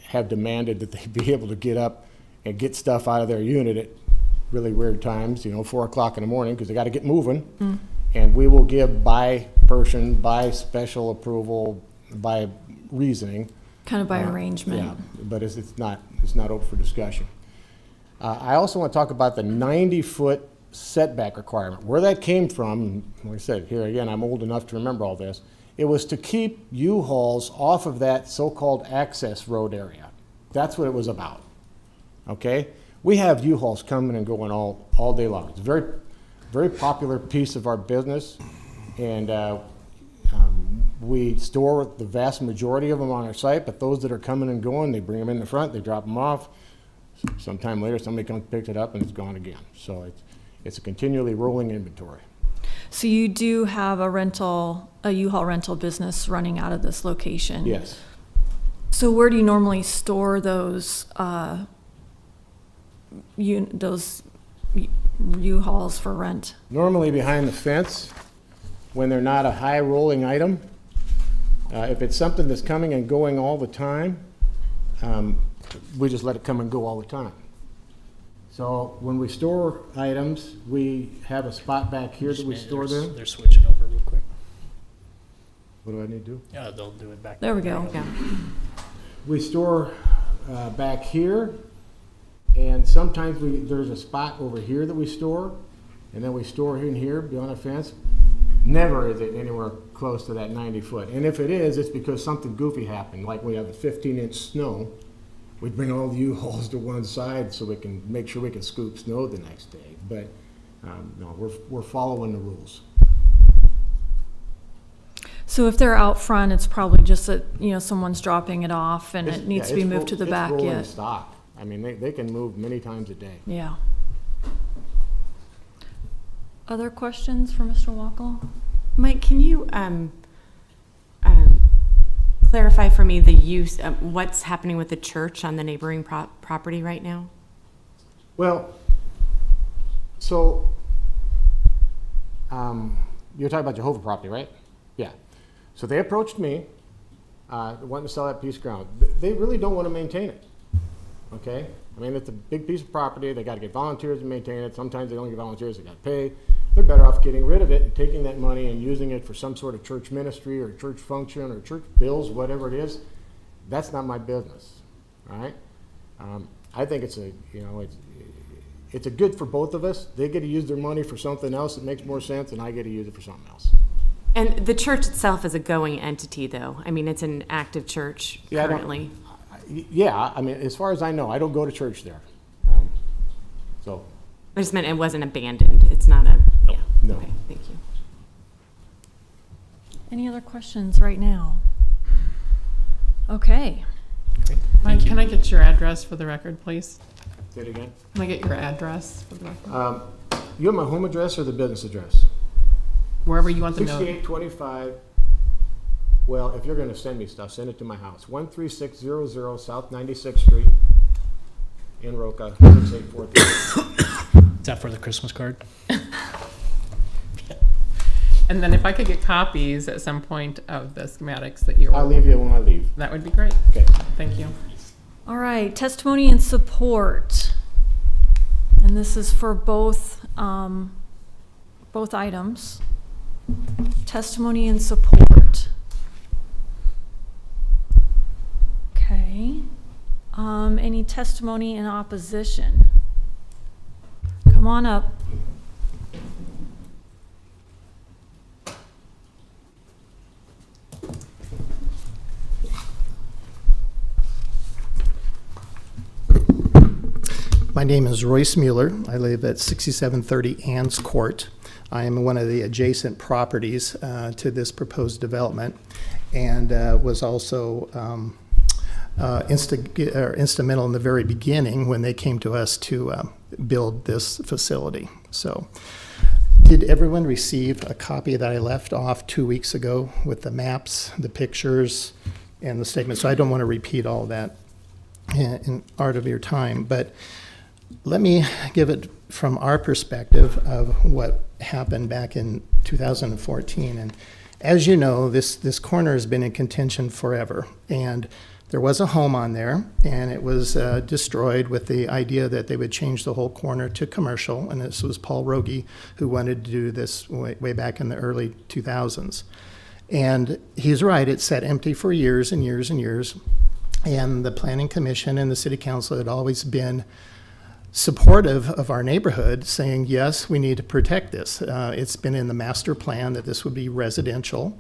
have demanded that they be able to get up and get stuff out of their unit at really weird times, 4 o'clock in the morning, because they got to get moving. And we will give by person, by special approval, by reasoning. Kind of by arrangement. Yeah, but it's not open for discussion. I also want to talk about the 90-foot setback requirement. Where that came from, like I said, here again, I'm old enough to remember all this. It was to keep U-Hauls off of that so-called access road area. That's what it was about. Okay? We have U-Hauls coming and going all day long. It's a very, very popular piece of our business, and we store the vast majority of them on our site, but those that are coming and going, they bring them in the front, they drop them off. Sometime later, somebody comes and picks it up, and it's gone again. So it's a continually rolling inventory. So you do have a U-Haul rental business running out of this location? Yes. So where do you normally store those U-Hauls for rent? Normally behind the fence, when they're not a high rolling item. If it's something that's coming and going all the time, we just let it come and go all the time. So when we store items, we have a spot back here that we store them. They're switching over real quick. What do I need to do? Yeah, they'll do it back. There we go. Yeah. We store back here, and sometimes there's a spot over here that we store, and then we store in here beyond a fence. Never is it anywhere close to that 90 foot. And if it is, it's because something goofy happened, like we have a 15-inch snow. We bring all the U-hauls to one side so we can make sure we can scoop snow the next day. But no, we're following the rules. So if they're out front, it's probably just that, someone's dropping it off and it needs to be moved to the back It's rolling yet. stock. I mean, they can move many times a day. Yeah. Other questions for Mr. Wackel? Mike, can you clarify for me the use, what's happening with the church on the neighboring property right now? Well, so you're talking about Jehovah property, right? Yeah. So they approached me, wanting to sell that piece of ground. They really don't want to maintain it. Okay? I mean, it's a big piece of property. They got to get volunteers to maintain it. Sometimes they don't get volunteers. They got to pay. They're better off getting rid of it and taking that money and using it for some sort of church ministry or church function or church bills, whatever it is. That's not my business. All right? I think it's a good for both of us. They get to use their money for something else that makes more sense, and I get to use it for something else. And the church itself is a going entity, though. I mean, it's an active church currently. I mean, as far as I know, I don't go to church there. So. I just meant it wasn't abandoned. It's not a, yeah. No. Okay, thank you. Any other questions right now? Okay. Mike, can I get your address for the record, please? Say it again. Can I get your address for the record? You have my home address or the business address? Wherever you want the note. 6825. Well, if you're going to send me stuff, send it to my house. 13600 South 96th Street in Roca, 6843. Is that for the Christmas card? And then if I could get copies at some point of the schematics that you I'll leave you when I leave. that would be great. Okay. Thank you. All right, testimony and support. And this is for both items. Testimony and support. Okay. Any testimony in opposition? Come on up. My name is Royce Mueller. I live at 6730 Ann's Court. I am one of the adjacent properties to this proposed development, and was also instrumental in the very beginning when they came to us to build this facility. So, did everyone receive a copy that I left off 2 weeks ago with the maps, the pictures, and the statement? So I don't want to repeat all that in part of your time, but let me give it from our perspective of what happened back in 2014. And as you know, this corner has been in contention forever. And there was a home on there, and it was destroyed with the idea that they would change the whole corner to commercial. And this was Paul Rogie, who wanted to do this way back in the early 2000s. And he's right, it sat empty for years and years and years. And the Planning Commission and the City Council had always been supportive of our neighborhood, saying, yes, we need to protect this. It's been in the master plan that this would be residential.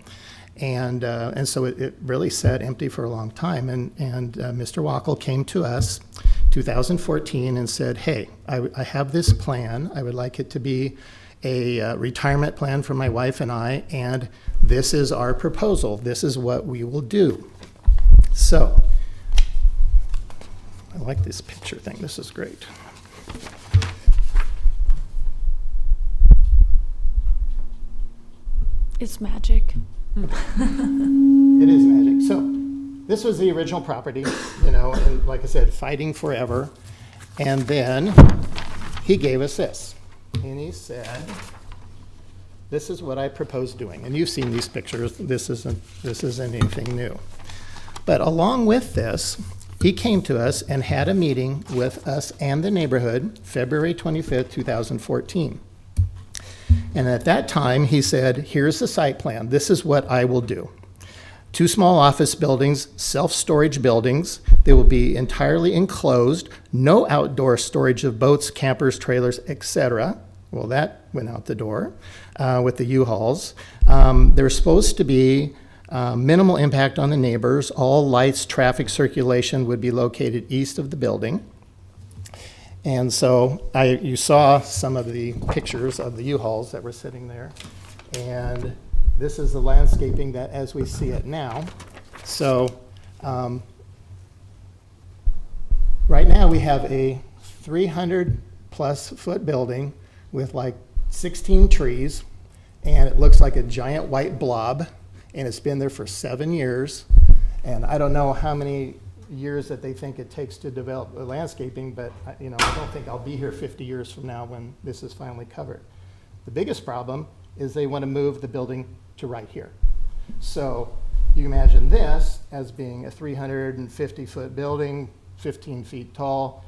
And so it really sat empty for a long time. And Mr. Wackel came to us 2014 and said, hey, I have this plan. I would like it to be a retirement plan for my wife and I, and this is our proposal. This is what we will do. So, I like this picture thing. This is great. It's magic. It is magic. So this was the original property, and like I said, fighting forever. And then he gave us this. And he said, this is what I propose doing. And you've seen these pictures. This isn't anything new. But along with this, he came to us and had a meeting with us and the neighborhood, February 25th, 2014. And at that time, he said, here's the site plan. This is what I will do. 2 small office buildings, self-storage buildings. They will be entirely enclosed, no outdoor storage of boats, campers, trailers, etc. Well, that went out the door with the U-Hauls. There's supposed to be minimal impact on the neighbors. All lights, traffic circulation would be located east of the building. And so you saw some of the pictures of the U-Hauls that were sitting there. And this is the landscaping that as we see it now. So right now we have a 300+ foot building with like 16 trees, and it looks like a giant white blob, and it's been there for 7 years. And I don't know how many years that they think it takes to develop the landscaping, but I don't think I'll be here 50 years from now when this is finally covered. The biggest problem is they want to move the building to right here. So you imagine this as being a 350-foot building, 15 feet tall,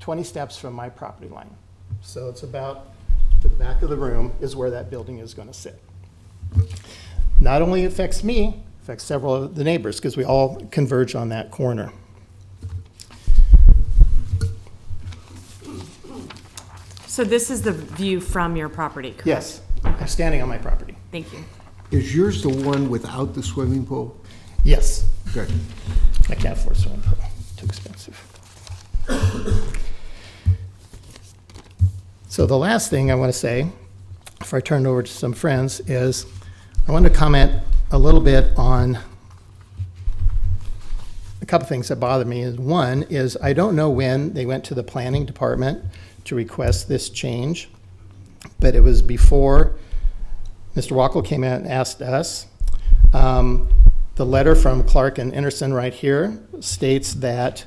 20 steps from my property line. So it's about to the back of the room is where that building is going to sit. Not only affects me, affects several of the neighbors because we all converge on that corner. So this is the view from your property, correct? Yes, I'm standing on my property. Thank you. Is yours the one without the swimming pool? Yes. Good. I can't afford swimming pool. Too expensive. So the last thing I want to say, before I turn it over to some friends, is I want to comment a little bit on a couple things that bother me. One is I don't know when they went to the planning department to request this change, but it was before Mr. Wackel came out and asked us. The letter from Clark and Anderson right here states that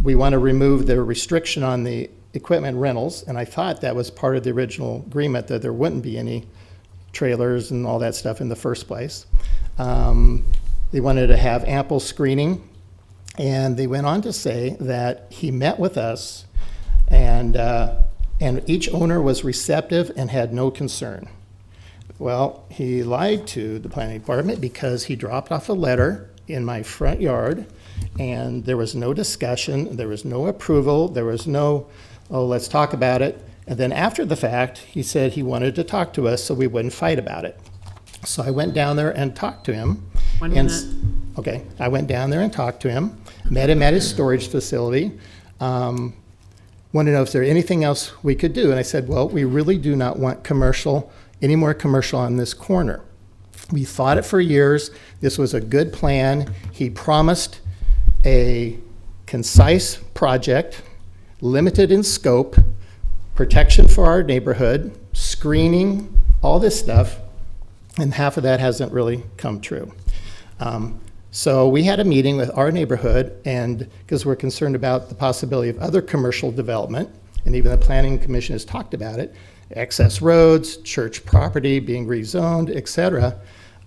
we want to remove the restriction on the equipment rentals, and I thought that was part of the original agreement, that there wouldn't be any trailers and all that stuff in the first place. They wanted to have ample screening, and they went on to say that he met with us, and each owner was receptive and had no concern. Well, he lied to the planning department because he dropped off a letter in my front yard, and there was no discussion, there was no approval, there was no, oh, let's talk about it. And then after the fact, he said he wanted to talk to us so we wouldn't fight about it. So I went down there and talked to him. Okay, I went down there and talked to him, met him at his storage facility, wanted to know if there anything else we could do. And I said, well, we really do not want any more commercial on this corner. We thought it for years. This was a good plan. He promised a concise project, limited in scope, protection for our neighborhood, screening, all this stuff, and half of that hasn't really come true. So we had a meeting with our neighborhood, and because we're concerned about the possibility of other commercial development, and even the Planning Commission has talked about it, excess roads, church property being rezoned, et cetera.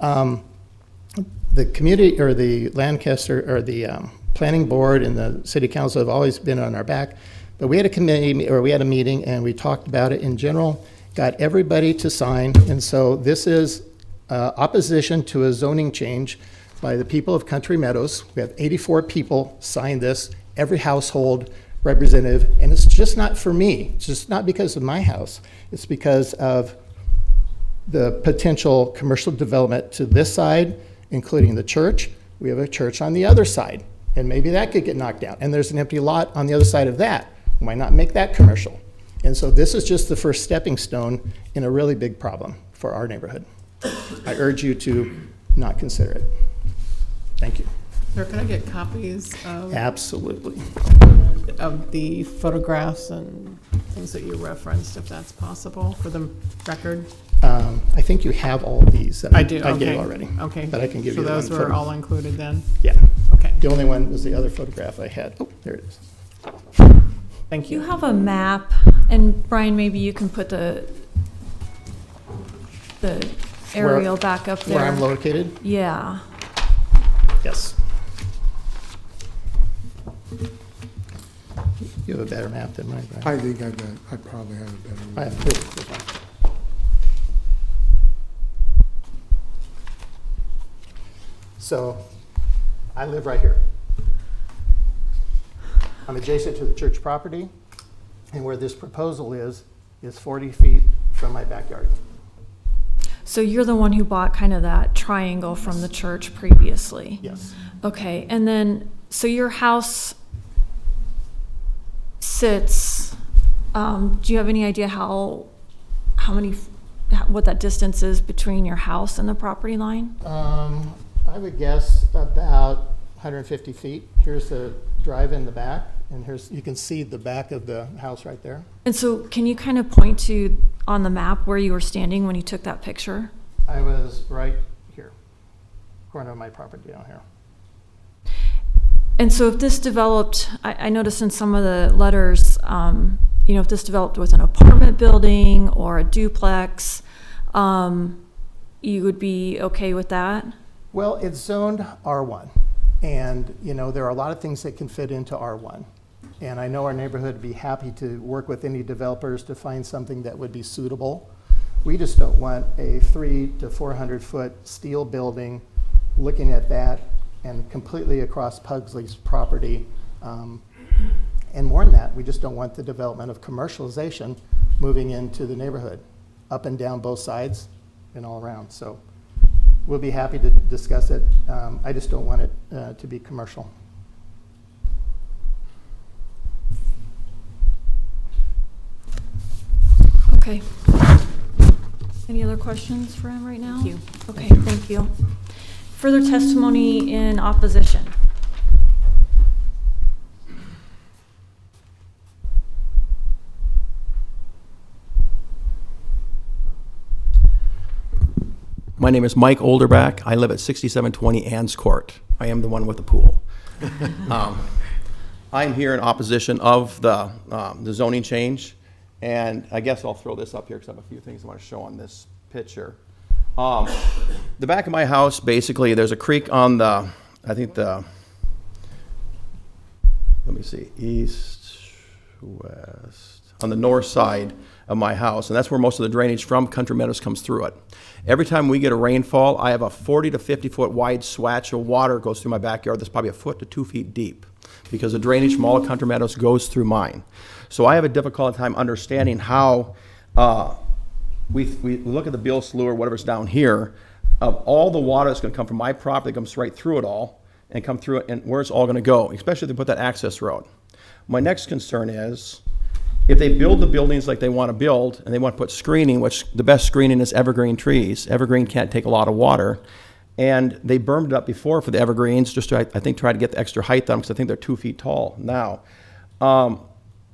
The community, or the Lancaster, or the planning board and the city council have always been on our back. But we had a committee, or we had a meeting, and we talked about it in general, got everybody to sign. And so this is opposition to a zoning change by the people of Country Meadows. We have 84 people sign this, every household representative, and it's just not for me. It's just not because of my house. It's because of the potential commercial development to this side, including the church. We have a church on the other side, and maybe that could get knocked down. And there's an empty lot on the other side of that. Why not make that commercial? And so this is just the first stepping stone in a really big problem for our neighborhood. I urge you to not consider it. Thank you. Sir, can I get copies of Absolutely. the photographs and things that you referenced, if that's possible, for the record? I think you have all these. I do, I okay. gave already. Okay. But I can give so you the one. those were all included then? Yeah. Okay, The only one was the other photograph I had. Oh, there it is. thank You you. have a map, and Brian, maybe you can put the aerial back up there. Where I'm located? Yeah. Yes. You have a better map than mine, Brian. I think I probably have a better I one. have two. So I live right here. I'm adjacent to the church property, and where this proposal is 40 feet from my backyard. So you're the one who bought kind of that triangle from the church previously? Yes. Okay, and then, so your house sits, do you have any idea what that distance is between your house and the property line? I would guess about 150 feet. Here's the drive in the back, and you can see the back of the house right there. And so can you kind of point to, on the map, where you were standing when you took that picture? I was right here, corner of my property down here. And so if this developed, I noticed in some of the letters, if this developed with an apartment building or a duplex, you would be okay with that? Well, it's zoned R1, and there are a lot of things that can fit into R1. And I know our neighborhood would be happy to work with any developers to find something that would be suitable. We just don't want a 300 to 400 foot steel building looking at that and completely across Pugsley's property. And more than that, we just don't want the development of commercialization moving into the neighborhood, up and down both sides and all around. So we'll be happy to discuss it. I just don't want it to be commercial. Okay. Any other questions for him right now? Thank you. Okay, thank you. Further testimony in opposition? My name is Mike Olderback. I live at 6720 Ann's Court. I am the one with the pool. I'm here in opposition of the zoning change, and I guess I'll throw this up here because I have a few things I want to show on this picture. The back of my house, basically, there's a creek on let me see, east, west, on the north side of my house, and that's where most of the drainage from Country Meadows comes through it. Every time we get a rainfall, I have a 40 to 50 foot wide swatch of water goes through my backyard that's probably a foot to 2 feet deep because the drainage from all of Country Meadows goes through mine. So I have a difficult time understanding how we look at the Beale Slough or whatever's down here, of all the water that's going to come from my property, comes right through it all and come through it, and where it's all going to go, especially if they put that access road. My next concern is, if they build the buildings like they want to build and they want to put screening, which the best screening is evergreen trees. Evergreen can't take a lot of water. And they bermed it up before for the evergreens just to, I think, try to get the extra height on them because I think they're 2 feet tall now.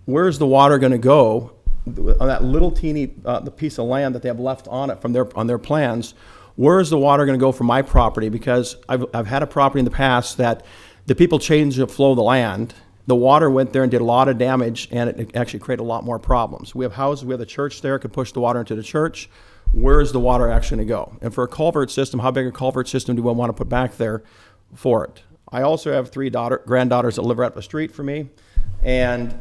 Where's the water going to go on that little teeny the piece of land that they have left on it from on their plans? Where is the water going to go from my property? Because I've had a property in the past that the people changed the flow of the land. The water went there and did a lot of damage, and it actually created a lot more problems. We have houses, we have the church there, could push the water into the church. Where is the water actually going to go? And for a culvert system, how big a culvert system do we want to put back there for it? I also have 3 granddaughters that live right up the street from me, and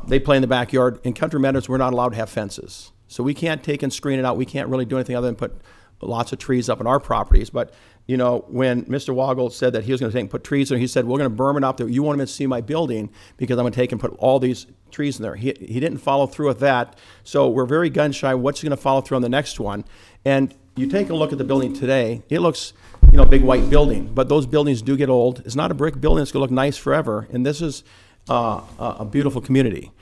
they play in the backyard. In Country Meadows, we're not allowed to have fences. So we can't take and screen it out. We can't really do anything other than put lots of trees up on our properties. But when Mr. Woggle said that he was going to take and put trees there, he said, we're going to berm it up there. You won't even see my building because I'm going to take and put all these trees in there. He didn't follow through with that. So we're very gun shy. What's he going to follow through on the next one? And you take a look at the building today, it looks, big white building, but those buildings do get old. It's not a brick building. It's going to look nice forever. And this is a beautiful community.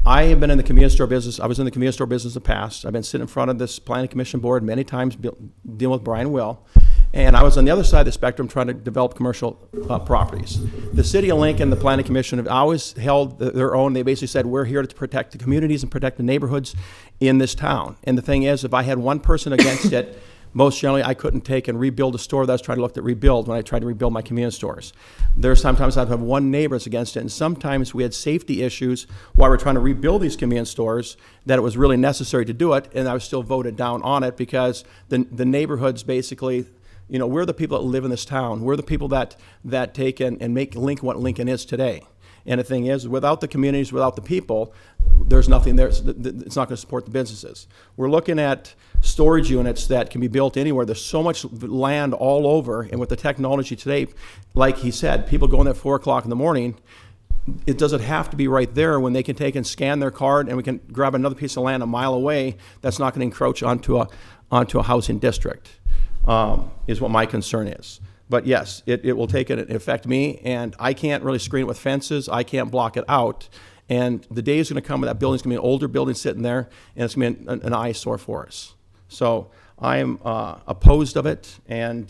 I have been in the convenience store business. I was in the convenience store business in the past. I've been sitting in front of this planning commission board many times dealing with Brian Will. And I was on the other side of the spectrum trying to develop commercial properties. The city of Lincoln, the planning commission, have always held their own. They basically said, we're here to protect the communities and protect the neighborhoods in this town. And the thing is, if I had one person against it, most generally I couldn't take and rebuild a store that I was trying to look at rebuild when I tried to rebuild my convenience stores. There's sometimes I'd have one neighbor that's against it, and sometimes we had safety issues while we're trying to rebuild these convenience stores that it was really necessary to do it, and I was still voted down on it because the neighborhoods basically, we're the people that live in this town. We're the people that take and make Lincoln what Lincoln is today. And the thing is, without the communities, without the people, there's nothing there. It's not going to support the businesses. We're looking at storage units that can be built anywhere. There's so much land all over, and with the technology today, like he said, people go in at 4 o'clock in the morning. It doesn't have to be right there when they can take and scan their card, and we can grab another piece of land a mile away that's not going to encroach onto a housing district, is what my concern is. But yes, it will take it affect me, and I can't really screen it with fences. I can't block it out. And the day is going to come when that building's going to be an older building sitting there, and it's going to be an eyesore for us. So I am opposed of it, and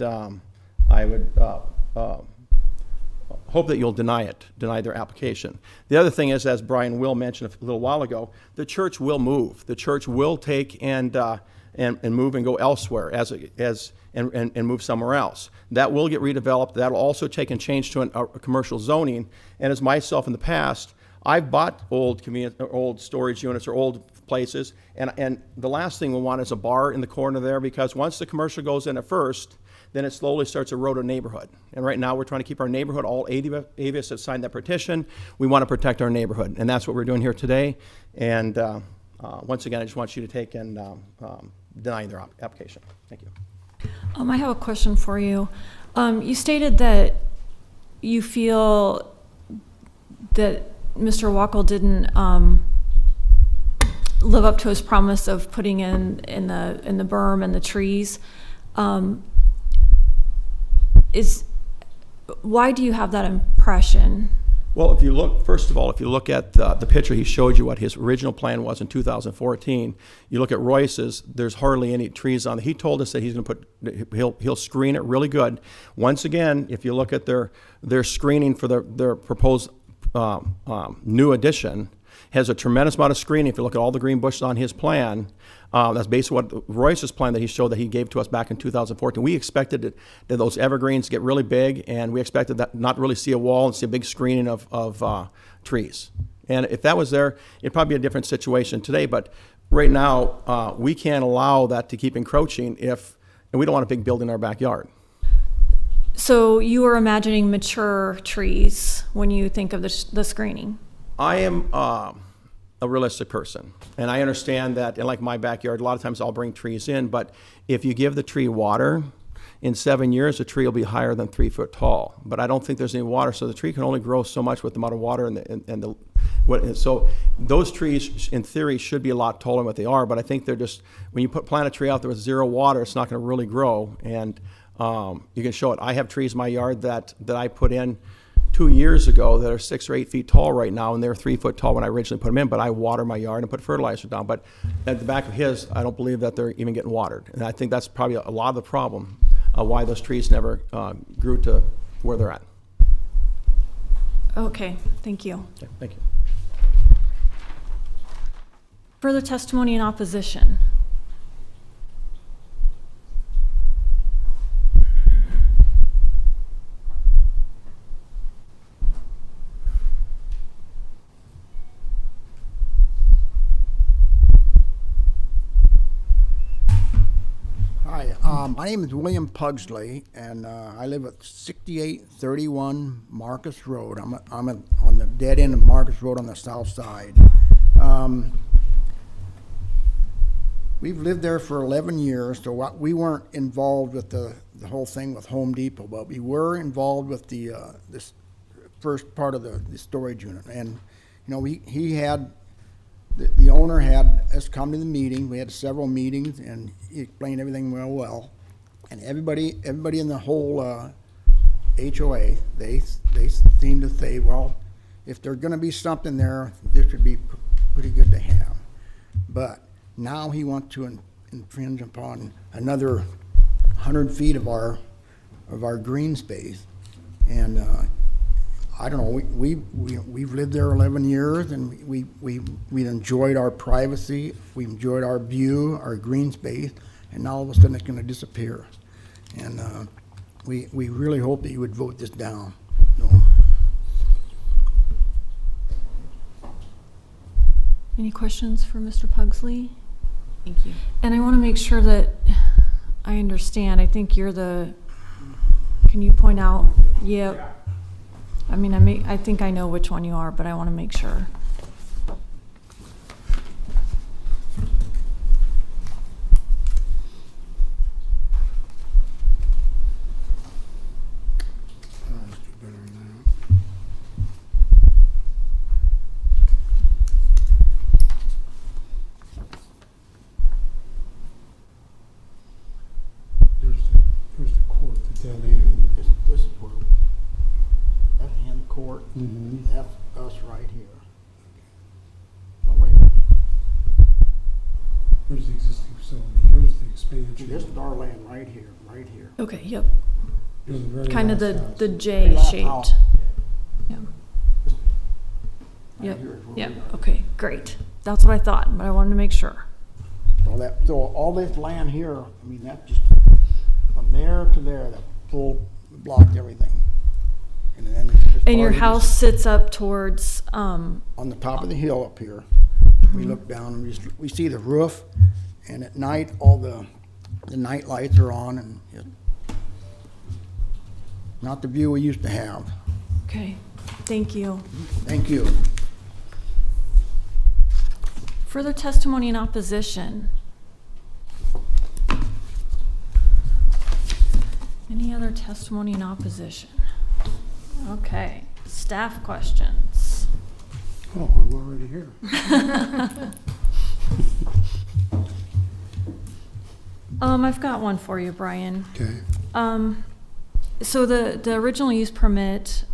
I would hope that you'll deny their application. The other thing is, as Brian Will mentioned a little while ago, the church will move. The church will take and move and go elsewhere and move somewhere else. That will get redeveloped. That'll also take and change to a commercial zoning. And as myself in the past, I've bought old storage units or old places, and the last thing we want is a bar in the corner there, because once the commercial goes in at first, then it slowly starts to erode a neighborhood. And right now we're trying to keep our neighborhood, all 80 of us have signed that petition. We want to protect our neighborhood, and that's what we're doing here today. And once again, I just want you to take and deny their application. Thank you. I have a question for you. You stated that you feel that Mr. Wackel didn't live up to his promise of putting in the berm and the trees. Why do you have that impression? Well, if you look, first of all, if you look at the picture he showed you, what his original plan was in 2014, you look at Royce's, there's hardly any trees on it. He told us that he's going to he'll screen it really good. Once again, if you look at their screening for their proposed new addition, has a tremendous amount of screening. If you look at all the green bushes on his plan, that's basically what Royce's plan that he showed that he gave to us back in 2014. We expected that those evergreens get really big, and we expected that not really see a wall and see a big screening of trees. And if that was there, it'd probably be a different situation today. But right now, we can't allow that to keep encroaching and we don't want a big building in our backyard. So you are imagining mature trees when you think of the screening? I am a realistic person, and I understand that, and like my backyard, a lot of times I'll bring trees in, but if you give the tree water, in 7 years, the tree will be higher than 3 foot tall. But I don't think there's any water, so the tree can only grow so much with the amount of water so those trees, in theory, should be a lot taller than what they are, but I think they're just, when you plant a tree out there with zero water, it's not going to really grow, and you can show it. I have trees in my yard that I put in 2 years ago that are 6 or 8 feet tall right now, and they were 3 foot tall when I originally put them in, but I water my yard and put fertilizer down. But at the back of his, I don't believe that they're even getting watered. And I think that's probably a lot of the problem, why those trees never grew to where they're at. Okay, thank you. Okay, thank you. Further testimony in opposition? Hi, my name is William Pugsley, and I live at 6831 Marcus Road. I'm on the dead end of Marcus Road on the south side. We've lived there for 11 years, so we weren't involved with the whole thing with Home Depot, but we were involved with this first part of the storage unit. And you know, he had. The owner had us come to the meeting. We had several meetings, and he explained everything real well. And everybody in the whole HOA, they seem to say, well, if there's going to be something there, this would be pretty good to have. But now he wants to infringe upon another 100 feet of our green space, and I don't know. We've lived there 11 years, and we enjoyed our privacy. We enjoyed our view, our green space, and now all of a sudden it's going to disappear. And we really hope that you would vote this down. No. Any questions for Mr. Pugsley? Thank you. And I want to make sure that I understand. I think you're can you point out? Yep. I mean, I think I know which one you are, but I want to make sure. Let's do better than that. Here's the court, the dead end. This is where, that's in court, Mhm. that's us right here. Oh, wait, Here's the existing facility, here's the expansion. this is our land right here, right here. Okay, yep. Here's the very Kind of last the house. the J Last shaped. house. Yeah. Right Yep. here is where Yep. we are. Okay, great. That's what I thought, but I wanted to make sure. So all this land here, I mean, that just, from there to there, that full blocked everything. And then it's just And your part of house this- sits up towards, on the top of the hill up here. We look down and we see the roof, and at night, all the night lights are on, and not the view we used to have. okay, thank you. Thank you. Further testimony in opposition. Any other testimony in opposition? Okay, staff questions. Oh, I'm already here. I've got one for you, Brian. Okay. So the original use permit,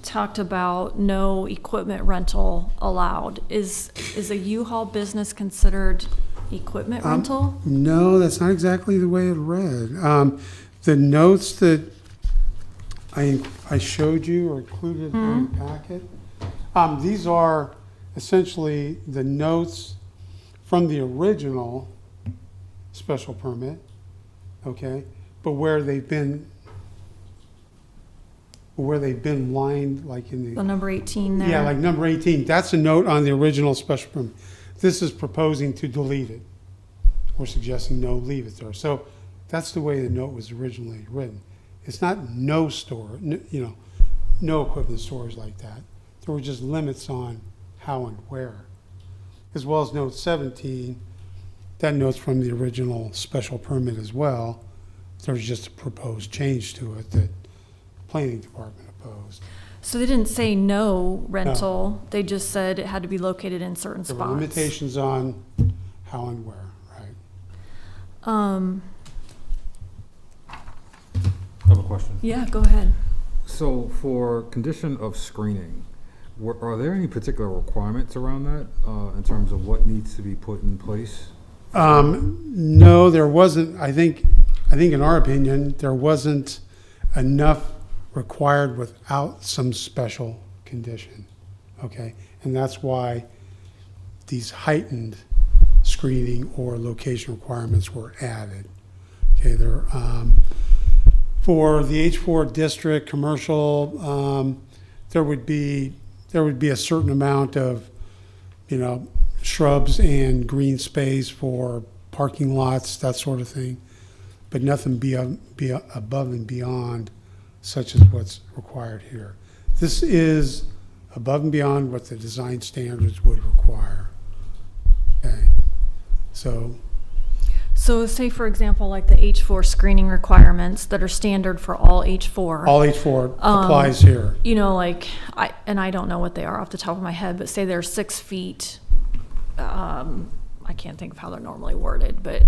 talked about no equipment rental allowed. Is a U-Haul business considered equipment rental? No, that's not exactly the way it read. The notes that I showed you or included in the packet, these are essentially the notes from the original special permit, okay? But where they've been lined, like in The number 18 there? yeah, like number 18, that's a note on the original special permit. This is proposing to delete it. We're suggesting no, leave it there. So that's the way the note was originally written. It's not no store, no equipment stores like that. There were just limits on how and where. As well as note 17, that note's from the original special permit as well. There's just a proposed change to it that the planning department opposed. So they didn't say no rental, they just said it had to be located in certain There spots? were limitations on how and where, right? I have a question. Yeah, go ahead. So for condition of screening, are there any particular requirements around that in terms of what needs to be put in place? No, there wasn't. I think in our opinion, there wasn't enough required without some special condition, okay? And that's why these heightened screening or location requirements were added. Okay, there, for the H4 district commercial, there would be a certain amount of, shrubs and green space for parking lots, that sort of thing, but nothing be above and beyond such as what's required here. This is above and beyond what the design standards would require. Okay, so say for example, like the H4 screening requirements that are standard for all H4. all H4 applies here. I don't know what they are off the top of my head, but say they're 6 feet, I can't think of how they're normally worded, but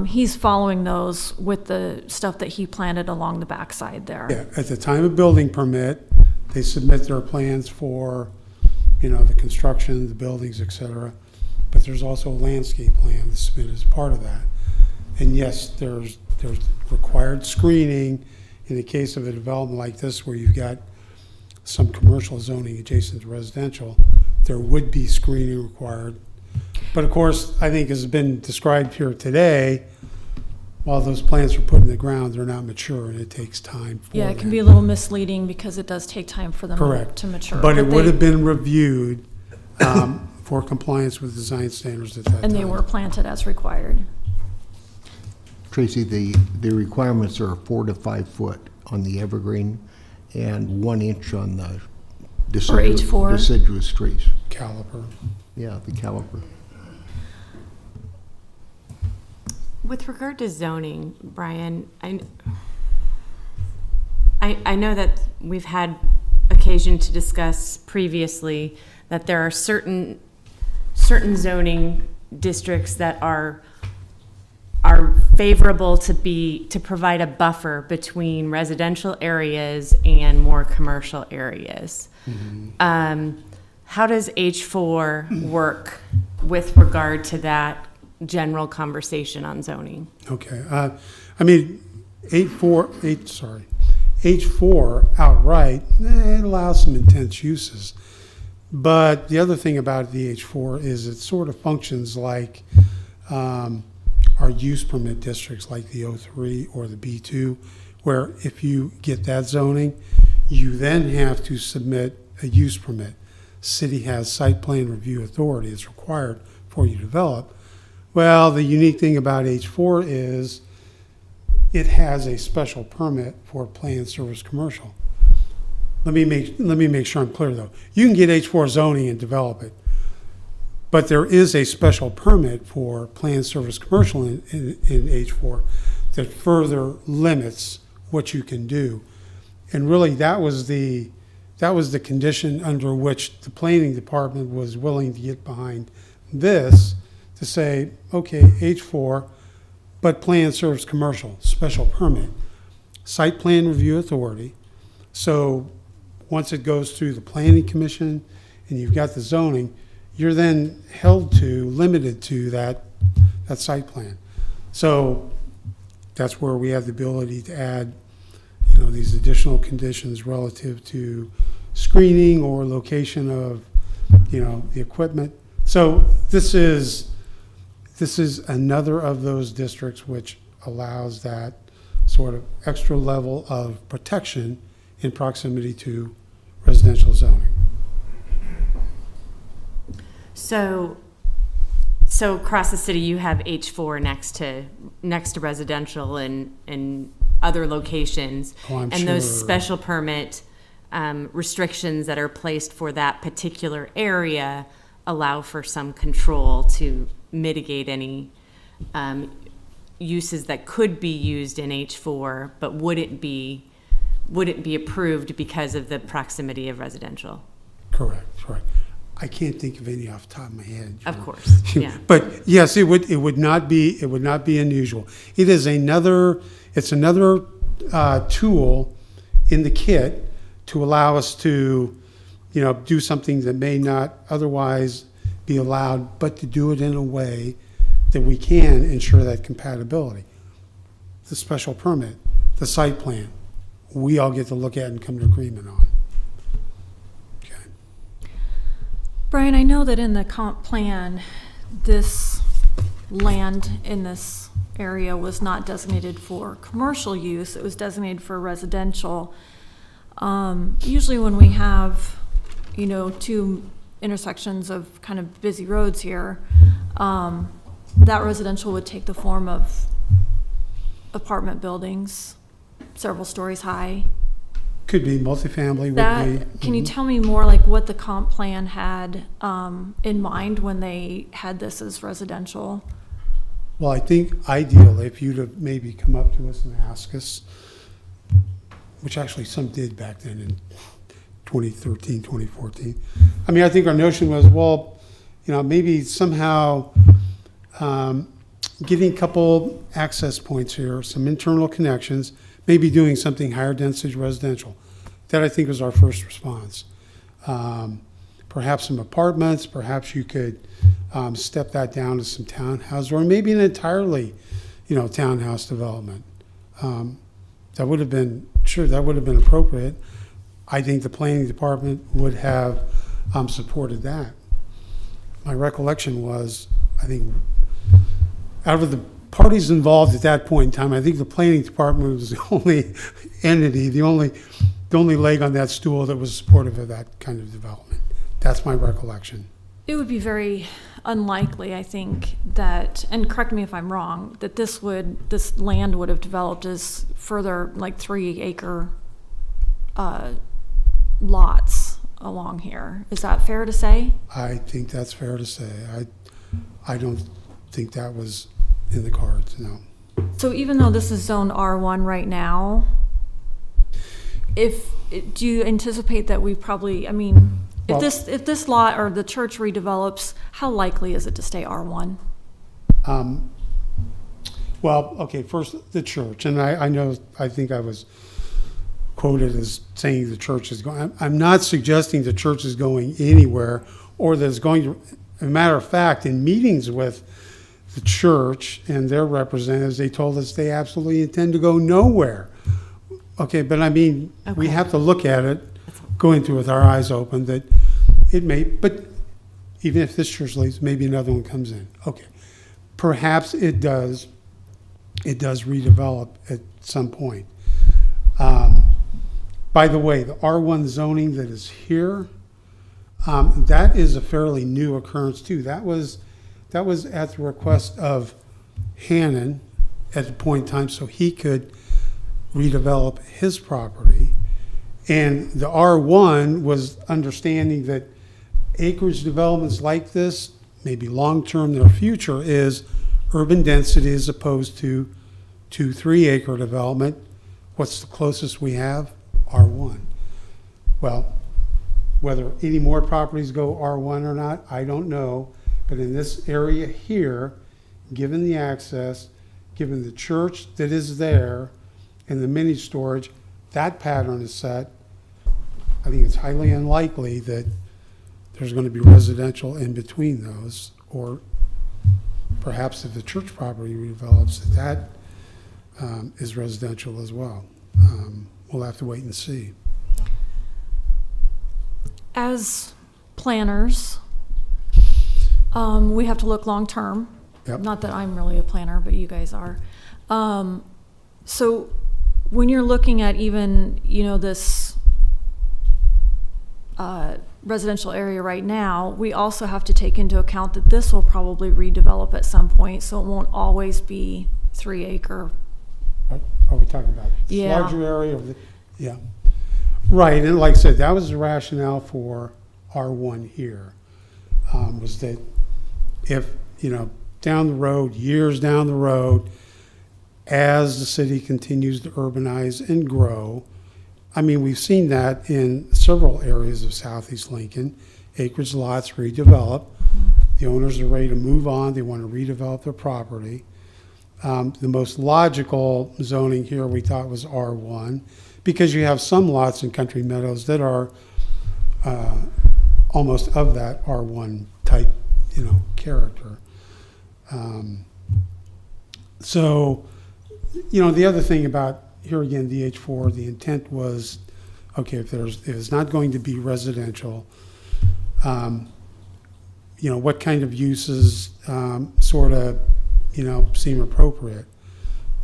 he's following those with the stuff that he planted along the backside there. Yeah, at the time of building permit, they submit their plans for, the construction, the buildings, et cetera. But there's also a landscape plan that's submitted as part of that. And yes, there's required screening in the case of a development like this where you've got some commercial zoning adjacent to residential, there would be screening required. But of course, I think as has been described here today, while those plants are put in the ground, they're not mature and it takes time for Yeah, it can them. be a little misleading because it does take time for them Correct. to mature. But it would they- have been reviewed for compliance with design standards at that time. And they were planted as required. Tracy, the requirements are 4 to 5 foot on the evergreen, and 1 inch on the H4. deciduous trees. Caliper. Yeah, the caliper. With regard to zoning, Brian, I know that we've had occasion to discuss previously that there are certain zoning districts that are favorable to provide a buffer between residential areas and more commercial areas. How does H4 work with regard to that general conversation on zoning? Okay. I mean, H4 outright, it allows some intense uses. But the other thing about the H4 is it sort of functions like our use permit districts like the O3 or the B2, where if you get that zoning, you then have to submit a use permit. City has site plan review authority. It's required for you to develop. Well, the unique thing about H4 is it has a special permit for planned service commercial. Let me make sure I'm clear though. You can get H4 zoning and develop it, but there is a special permit for planned service commercial in H4 that further limits what you can do. And really that was the condition under which the planning department was willing to get behind this, to say, okay, H4, but planned service commercial, special permit, site plan review authority. So once it goes through the planning commission and you've got the zoning, you're then limited to that site plan. So that's where we have the ability to add, these additional conditions relative to screening or location of, the equipment. So this is another of those districts which allows that sort of extra level of protection in proximity to residential zoning. So across the city, you have H4 next to residential and other locations. Oh, I'm and those sure. special permit restrictions that are placed for that particular area allow for some control to mitigate any uses that could be used in H4, but wouldn't be approved because of the proximity of residential. Correct. I can't think of any off the top of my head. Of course, yeah. But yes, it would not be unusual. It's another tool in the kit to allow us to, do something that may not otherwise be allowed, but to do it in a way that we can ensure that compatibility. The special permit, the site plan, we all get to look at and come to agreement on. Brian, I know that in the comp plan, this land in this area was not designated for commercial use. It was designated for residential. Usually when we have, two intersections of kind of busy roads here, that residential would take the form of apartment buildings, several stories high. Could be multifamily, would be. Can you tell me more like what the comp plan had in mind when they had this as residential? Well, I think ideally, if you'd have maybe come up to us and asked us, which actually some did back then in 2013, 2014. I mean, I think our notion was, well, maybe somehow getting a couple access points here, some internal connections, maybe doing something higher density residential. That I think was our first response. Perhaps some apartments, perhaps you could step that down to some townhouses, or maybe an entirely, townhouse development. That would have been appropriate. I think the planning department would have supported that. My recollection was, I think, out of the parties involved at that point in time, I think the planning department was the only entity, the only leg on that stool that was supportive of that kind of development. That's my recollection. It would be very unlikely, I think, that, and correct me if I'm wrong, that this land would have developed as further like 3 acre lots along here. Is that fair to say? I think that's fair to say. I don't think that was in the cards, no. So even though this is zoned R1 right now, do you anticipate that we probably, I mean, Well- if this lot or the church redevelops, how likely is it to stay R1? Well, okay, first, the church, and I think I was quoted as saying the church is going, I'm not suggesting the church is going anywhere, or that it's going to, as a matter of fact, in meetings with the church and their representatives, they told us they absolutely intend to go nowhere. Okay, but I mean, we Okay. have to look at it, going through with our eyes open, that it may, but even if this church leaves, maybe another one comes in. Okay, perhaps it does redevelop at some point. By the way, the R1 zoning that is here, that is a fairly new occurrence too. That was at the request of Hannon at the point in time, so he could redevelop his property. And the R1 was understanding that acreage developments like this, maybe long-term, their future is urban density as opposed to 2-3 acre development. What's the closest we have? R1. Well, whether any more properties go R1 or not, I don't know. But in this area here, given the access, given the church that is there, and the mini storage, that pattern is set. I think it's highly unlikely that there's going to be residential in between those, or perhaps if the church property redevelops, that is residential as well. We'll have to wait and see. As planners, we have to look long-term. Yep. Not that I'm really a planner, but you guys are. So when you're looking at even, this residential area right now, we also have to take into account that this will probably redevelop at some point, so it won't always be 3 acre. Are we talking about this Yeah. larger area? Yeah. Right, and like I said, that was the rationale for R1 here, was that if, down the road, years down the road, as the city continues to urbanize and grow, I mean, we've seen that in several areas of Southeast Lincoln, acreage lots redevelop. The owners are ready to move on, they want to redevelop their property. The most logical zoning here we thought was R1, because you have some lots in Country Meadows that are almost of that R1 type, character. So, the other thing about, here again, DH4, the intent was, okay, if it's not going to be residential, what kind of uses sort of, seem appropriate?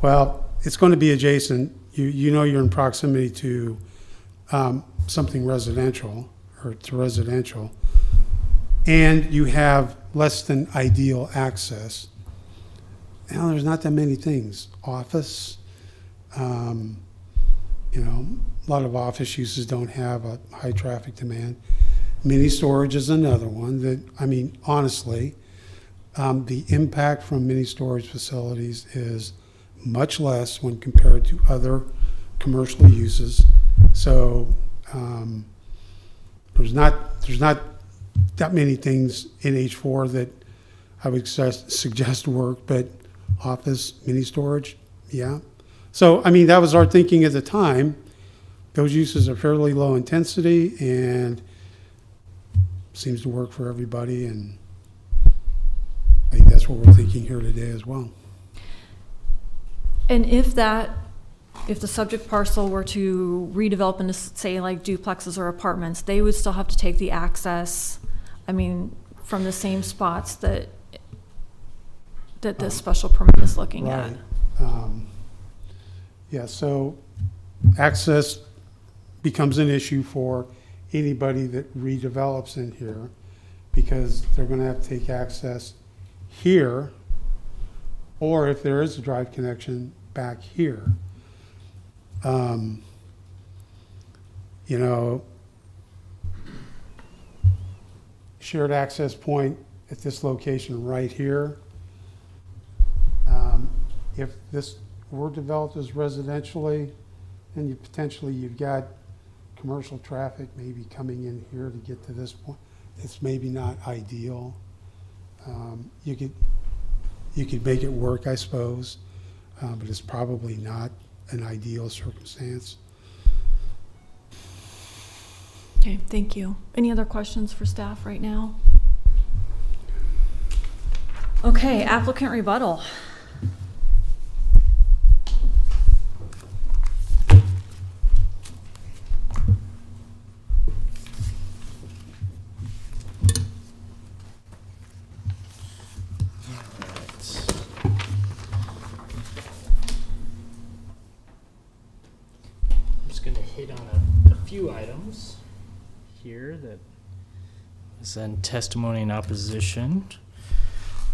Well, it's going to be adjacent. You're in proximity to something residential, or to residential, and you have less than ideal access. Now, there's not that many things. Office, a lot of office uses don't have a high traffic demand. Mini storage is another one that, honestly, the impact from mini storage facilities is much less when compared to other commercial uses. So there's not that many things in H4 that I would suggest work, but office, mini storage, yeah. So, that was our thinking at the time. Those uses are fairly low intensity and seems to work for everybody, and I think that's what we're thinking here today as well. And if the subject parcel were to redevelop into, say, like duplexes or apartments, they would still have to take the access, from the same spots that this special permit is looking at. Yeah, so access becomes an issue for anybody that redevelops in here, because they're going to have to take access here, or if there is a drive connection, back here. you know, shared access point at this location right here. If this were developed as residentially, then you've got commercial traffic maybe coming in here to get to this point. It's maybe not ideal. You could make it work, I suppose, but it's probably not an ideal circumstance. Okay, thank you. Any other questions for staff right now? Okay, applicant rebuttal. I'm just going to hit on a few items here that is in testimony in opposition.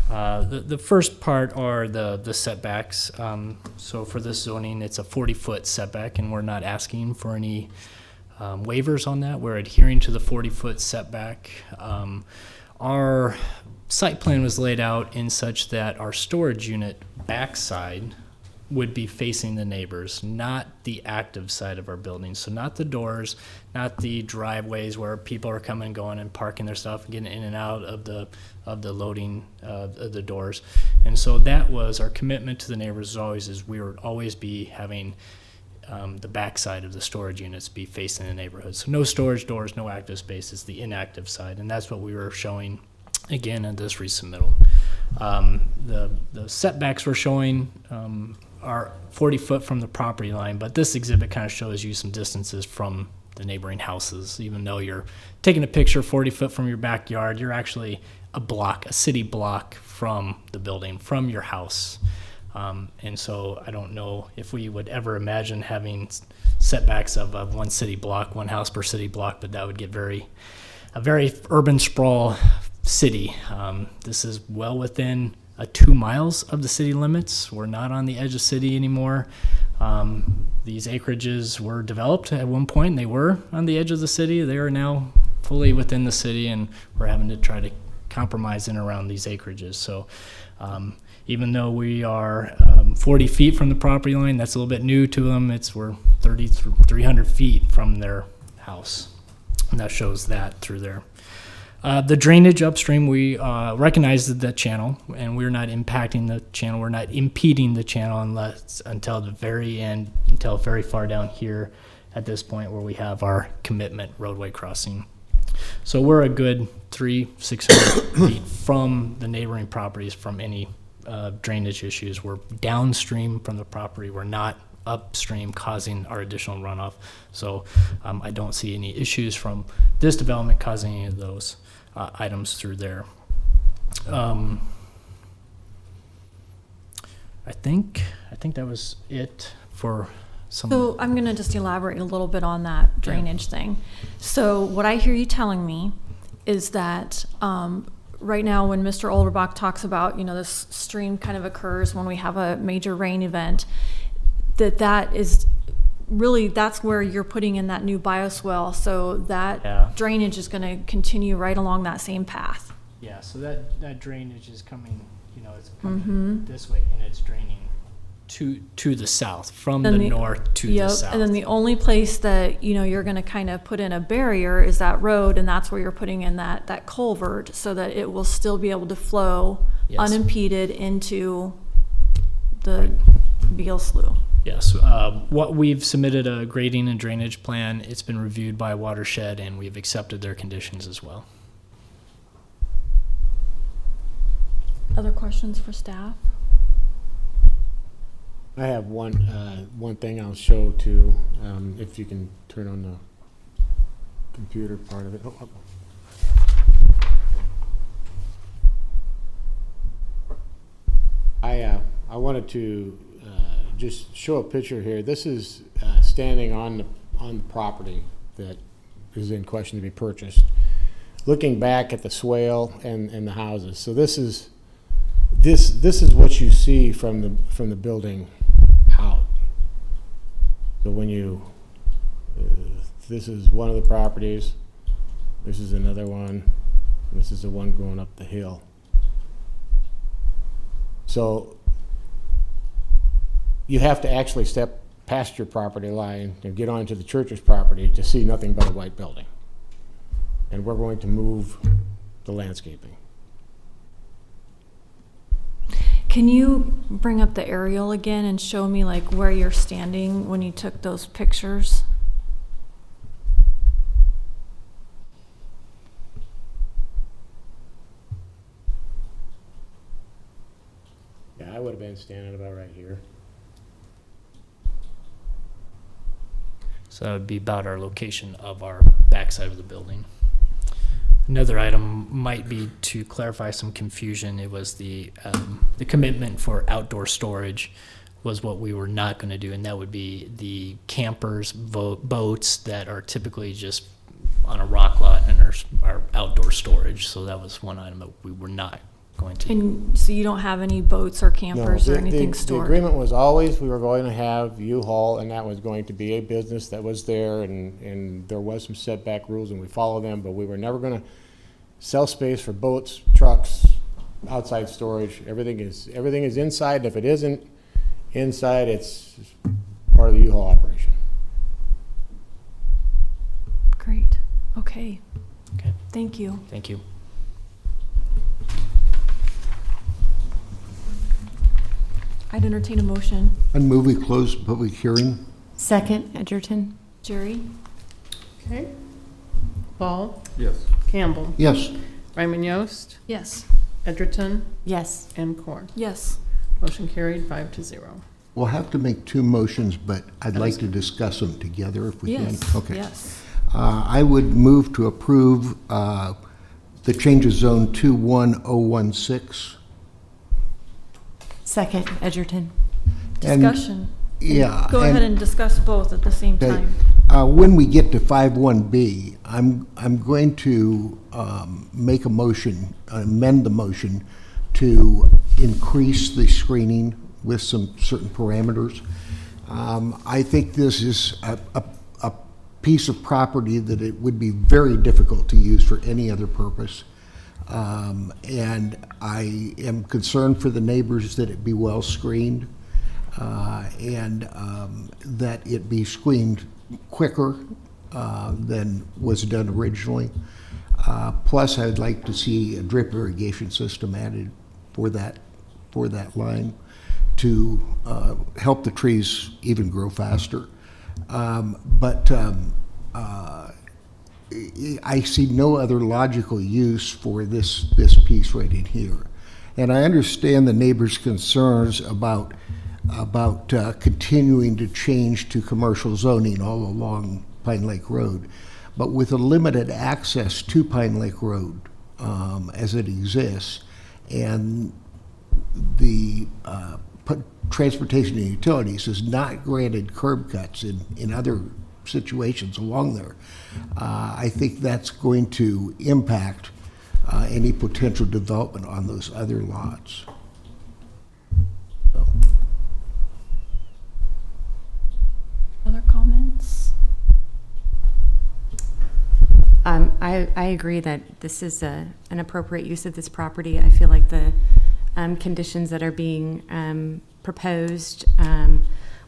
The first part are the setbacks. So for this zoning, it's a 40-foot setback, and we're not asking for any waivers on that. We're adhering to the 40-foot setback. Our site plan was laid out in such that our storage unit backside would be facing the neighbors, not the active side of our building. So not the doors, not the driveways where people are coming and going and parking their stuff, getting in and out of the loading of the doors. And so that was our commitment to the neighbors is we would always be having the backside of the storage units be facing the neighborhood. So no storage doors, no active spaces, the inactive side. And that's what we were showing again in this resubmittal. The setbacks we're showing are 40 foot from the property line, but this exhibit kind of shows you some distances from the neighboring houses. Even though you're taking a picture 40 foot from your backyard, you're actually a city block from the building, from your house. And so I don't know if we would ever imagine having setbacks of one city block, one house per city block, but that would get a very urban sprawl city. This is well within 2 miles of the city limits. We're not on the edge of city anymore. These acreages were developed at one point, and they were on the edge of the city. They are now fully within the city, and we're having to try to compromise in around these acreages. So even though we are 40 feet from the property line, that's a little bit new to them. We're 300 feet from their house, and that shows that through there. The drainage upstream, we recognized the channel, and we're not impacting the channel. We're not impeding the channel until the very end, until very far down here at this point where we have our commitment roadway crossing. So we're a good 600 feet from the neighboring properties from any drainage issues. We're downstream from the property. We're not upstream causing our additional runoff. So I don't see any issues from this development causing any of those items through there. I think that was it for some. So I'm going to just elaborate a little bit on that drainage thing. So what I hear you telling me is that right now when Mr. Olderbach talks about, this stream kind of occurs when we have a major rain event, that is really, that's where you're putting in that new bioswale. So that drainage is going to continue right along that same path. Yeah, so that drainage is coming, it's coming this way, and it's draining to the south, from the north to the south. And then the only place that, you're going to kind of put in a barrier is that road, and that's where you're putting in that culvert so that it will still be able to flow unimpeded into the Beal Slough. Yes, what we've submitted a grading and drainage plan. It's been reviewed by Watershed, and we've accepted their conditions as well. Other questions for staff? I have one thing I'll show too, if you can turn on the computer part of it. I wanted to just show a picture here. This is standing on the property that is in question to be purchased, looking back at the swale and the houses. So this is what you see from the building out. So when you this is one of the properties. This is another one. This is the one going up the hill. So you have to actually step past your property line and get onto the church's property to see nothing but a white building. And we're going to move the landscaping. Can you bring up the aerial again and show me like where you're standing when you took those pictures? Yeah, I would have been standing about right here. So that would be about our location of our backside of the building. Another item might be to clarify some confusion. It was the commitment for outdoor storage was what we were not going to do, and that would be the campers, boats that are typically just on a rock lot and are outdoor storage. So that was one item that we were not going to. And so you don't have any boats or campers or anything stored? The agreement was always we were going to have U-Haul, and that was going to be a business that was there, and there was some setback rules, and we followed them, but we were never going to sell space for boats, trucks, outside storage. Everything is inside. If it isn't inside, it's part of the U-Haul operation. Great. Okay. Okay. Thank you. Thank you. I'd entertain a motion. I move we close the public hearing. Second, Edgerton. Jerry? Okay. Ball, Yes. Campbell, Yes. Ryman Yost, Yes. Edgerton, Yes. and Core. Yes. Motion carried 5-0. We'll have to make two motions, but I'd like to discuss them together if we can. Yes. Okay. Yes. I would move to approve the change of zone 21016. Second, Edgerton. And- Discussion. Yeah. Go ahead and discuss both at the same Okay. time. When we get to 51B, I'm going to make a motion, amend the motion to increase the screening with some certain parameters. I think this is a piece of property that it would be very difficult to use for any other purpose. And I am concerned for the neighbors that it be well screened and that it be screened quicker than was done originally. Plus, I'd like to see a drip irrigation system added for that line to help the trees even grow faster. But I see no other logical use for this piece right in here. And I understand the neighbors' concerns about continuing to change to commercial zoning all along Pine Lake Road. But with a limited access to Pine Lake Road as it exists, and the Transportation and Utilities is not granted curb cuts in other situations along there, I think that's going to impact any potential development on those other lots. So. Other comments? I agree that this is an appropriate use of this property. I feel like the conditions that are being proposed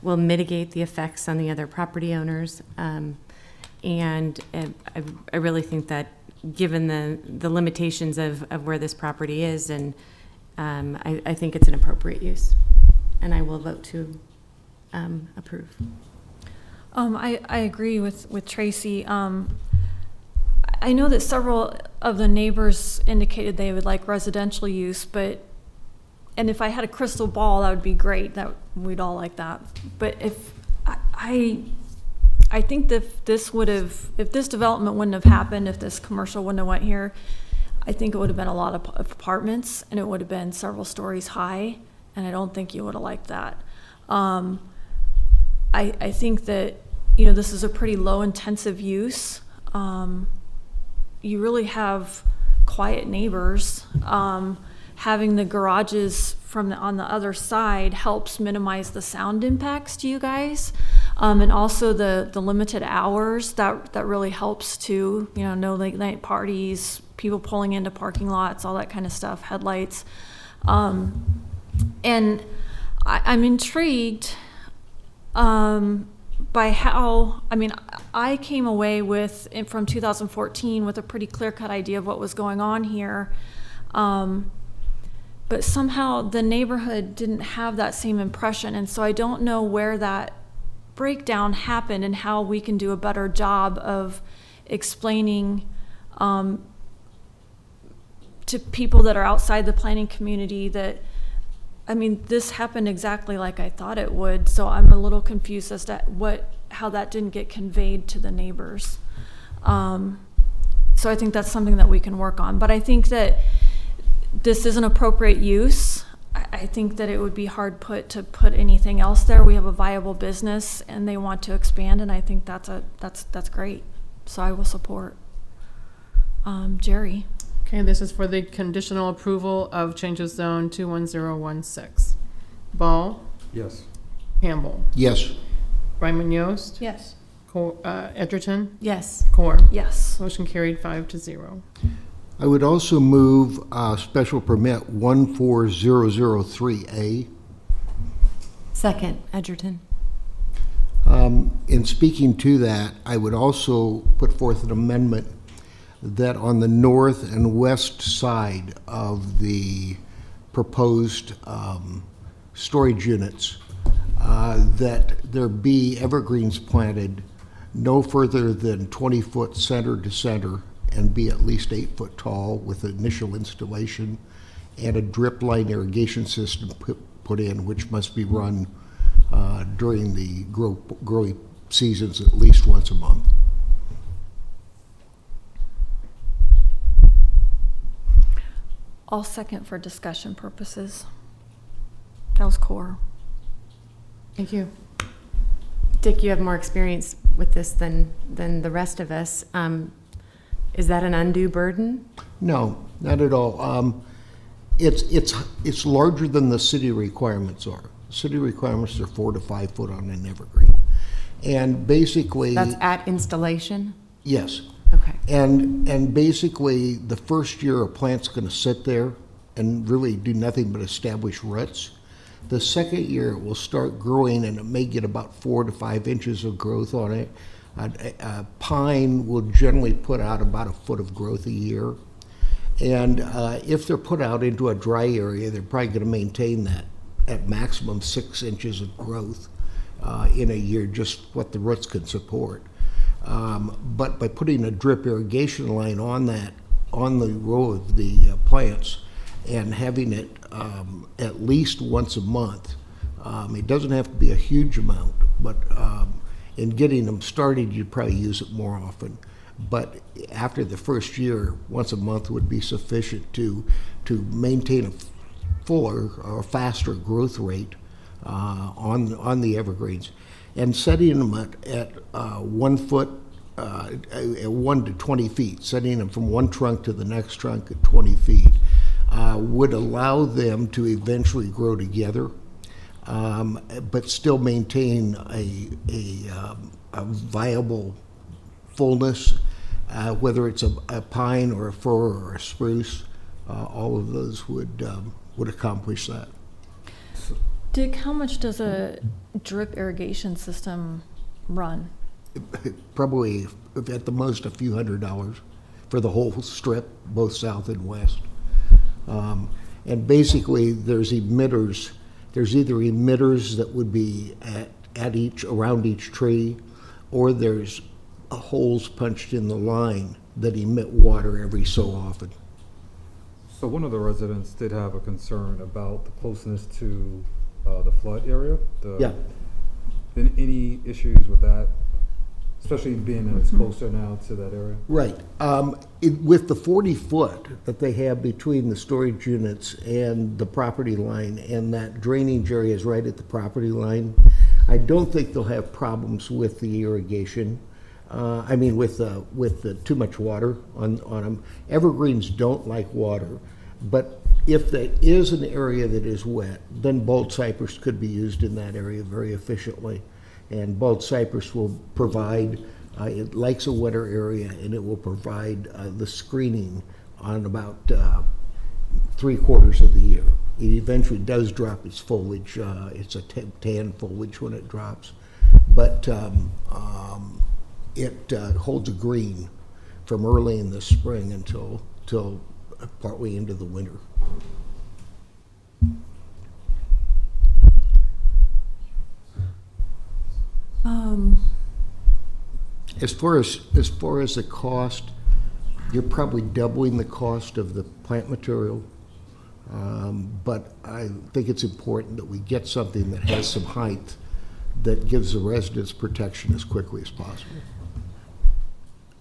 will mitigate the effects on the other property owners. And I really think that given the limitations of where this property is, and I think it's an appropriate use. And I will vote to approve. I agree with Tracy. I know that several of the neighbors indicated they would like residential use, and if I had a crystal ball, that would be great. That we'd all like that. But if I think that if this development wouldn't have happened, if this commercial wouldn't have went here, I think it would have been a lot of apartments, and it would have been several stories high, and I don't think you would have liked that. I think that, this is a pretty low intensive use. You really have quiet neighbors. Having the garages on the other side helps minimize the sound impacts to you guys. And also the limited hours, that really helps too, no late night parties, people pulling into parking lots, all that kind of stuff, headlights. And I'm intrigued by how, I came away from 2014 with a pretty clear-cut idea of what was going on here. But somehow the neighborhood didn't have that same impression. And so I don't know where that breakdown happened and how we can do a better job of explaining to people that are outside the planning community that, this happened exactly like I thought it would. So I'm a little confused as to how that didn't get conveyed to the neighbors. So I think that's something that we can work on. But I think that this is an appropriate use. I think that it would be hard to put anything else there. We have a viable business and they want to expand, and I think that's great. So I will support. Jerry. Okay, this is for the conditional approval of changes zone 21016. Ball, Yes. Campbell, Yes. Ryman Yost, Yes. Edgerton, Yes. Core. Yes. Motion carried 5-0. I would also move special permit 14003A. Second, Edgerton. In speaking to that, I would also put forth an amendment that on the north and west side of the proposed storage units, that there be evergreens planted no further than 20-foot center to center and be at least 8 foot tall with initial installation, and a drip line irrigation system put in, which must be run during the growing seasons at least once a month. I'll second for discussion purposes. That was Core. Thank you. Dick, you have more experience with this than the rest of us. Is that an undue burden? No, not at all. It's larger than the city requirements are. City requirements are 4 to 5 foot on an evergreen. And basically... That's at installation? Yes. Okay. And basically, the first year a plant's going to sit there and really do nothing but establish roots. The second year it will start growing, and it may get about 4 to 5 inches of growth on it. A pine will generally put out about a foot of growth a year. And if they're put out into a dry area, they're probably going to maintain that at maximum 6 inches of growth in a year, just what the roots can support. But by putting a drip irrigation line on the row of the plants and having it at least once a month, it doesn't have to be a huge amount, but in getting them started, you'd probably use it more often. But after the first year, once a month would be sufficient to maintain a fuller or faster growth rate on the evergreens. And setting them at 1 foot, 1 to 20 feet, setting them from one trunk to the next trunk at 20 feet, would allow them to eventually grow together, but still maintain a viable fullness, whether it's a pine or a fir or a spruce. All of those would accomplish that. Dick, how much does a drip irrigation system run? Probably at the most a few $100s for the whole strip, both south and west. And basically, there's emitters. There's either emitters that would be around each tree, or there's holes punched in the line that emit water every so often. So one of the residents did have a concern about the closeness to the flood area. Yeah. Been any issues with that, especially being that it's closer now to that area? Right. With the 40 foot that they have between the storage units and the property line, and that drainage area is right at the property line, I don't think they'll have problems with the irrigation. With the too much water on them. Evergreens don't like water, but if there is an area that is wet, then bald cypress could be used in that area very efficiently. And bald cypress will provide, it likes a wetter area, and it will provide the screening on about 3/4 of the year. It eventually does drop its foliage. It's a tan foliage when it drops, but it holds a green from early in the spring until partway into the winter. As far as the cost, you're probably doubling the cost of the plant material. But I think it's important that we get something that has some height that gives the residents protection as quickly as possible.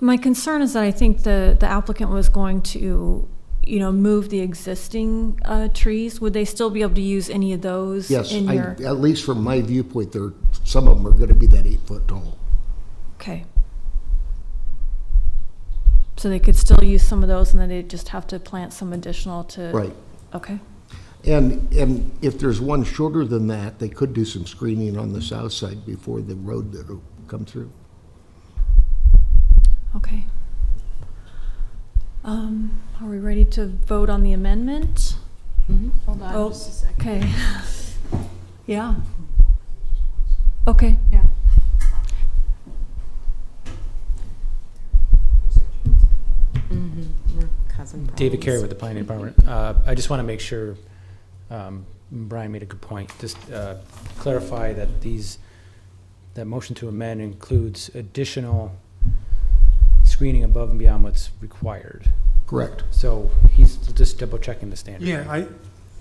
My concern is that I think the applicant was going to, move the existing trees. Would they still be able to use any of those? Yes, in your? at least from my viewpoint, some of them are going to be that 8 foot tall. Okay. So they could still use some of those, and then they'd just have to plant some additional to. Right. Okay. And if there's one shorter than that, they could do some screening on the south side before the road that'll come through. Okay. Are we ready to vote on the amendment? Hold on Oh, just a second. okay. Yeah. Okay. Yeah. We're cousin David Brian's. Carey with the Planning Department. I just want to make sure, Brian made a good point. Just clarify that that motion to amend includes additional screening above and beyond what's required. Correct. So he's just double checking the standard. Yeah,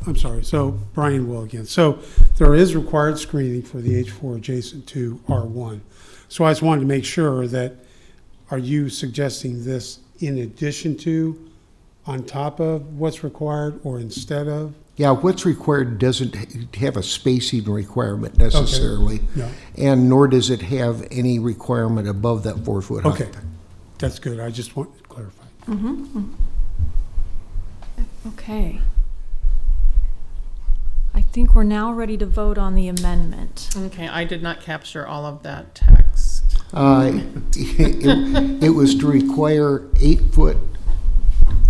I'm sorry. So Brian will again. So there is required screening for the H4 adjacent to R1. So I just wanted to make sure that, are you suggesting this in addition to, on top of what's required, or instead of? Yeah, what's required doesn't have a spacing requirement necessarily, No. and nor does it have any requirement above that 4 foot height. Okay, that's good. I just want to clarify. Okay. I think we're now ready to vote on the amendment. Okay, I did not capture all of that text. It was to require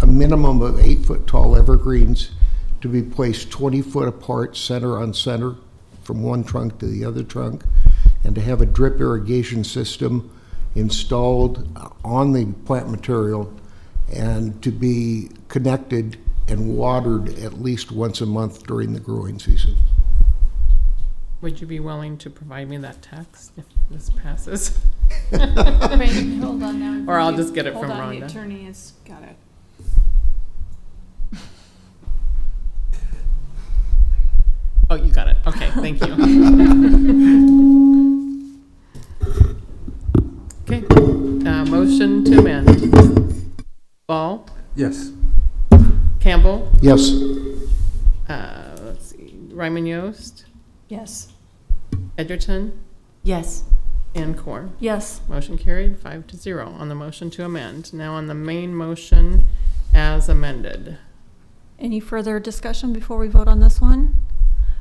a minimum of 8 foot tall evergreens to be placed 20 foot apart, center on center, from one trunk to the other trunk, and to have a drip irrigation system installed on the plant material, and to be connected and watered at least once a month during the growing season. Would you be willing to provide me that text if this passes? Wait, hold on now. Or I'll just get it Hold from on, Rhonda. the attorney has got it. Oh, you got it. Okay, thank you. Okay, motion to amend. Ball, Yes. Campbell, Yes. let's see, Ryman Yost, Yes. Edgerton, Yes. and Core. Yes. Motion carried 5-0 on the motion to amend. Now on the main motion as amended. Any further discussion before we vote on this one?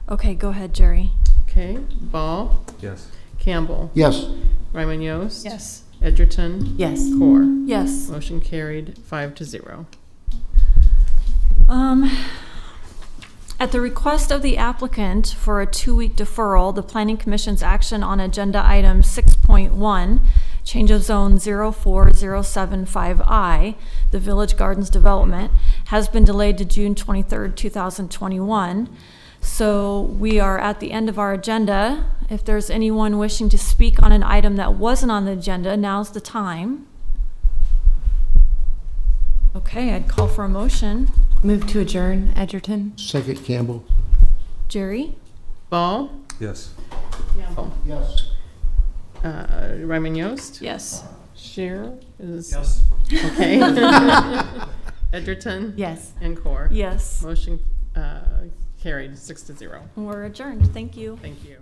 Okay, go ahead, Jerry. Okay, Ball, Yes. Campbell, Yes. Ryman Yost. Yes. Edgerton, Yes. Core. Yes. Motion carried 5-0. At the request of the applicant for a 2-week deferral, the Planning Commission's action on agenda item 6.1, change of zone 04075I, the Village Gardens development, has been delayed to June 23rd, 2021. So we are at the end of our agenda. If there's anyone wishing to speak on an item that wasn't on the agenda, now's the time. Okay, I'd call for a motion. Move to adjourn, Edgerton. Second, Campbell. Jerry? Ball, Yes. Campbell, Yes. Ryman Yost. Yes. Shear is. Yes. Okay. Edgerton. Yes. And Core. Yes. Motion carried 6-0. We're adjourned. Thank you. Thank you.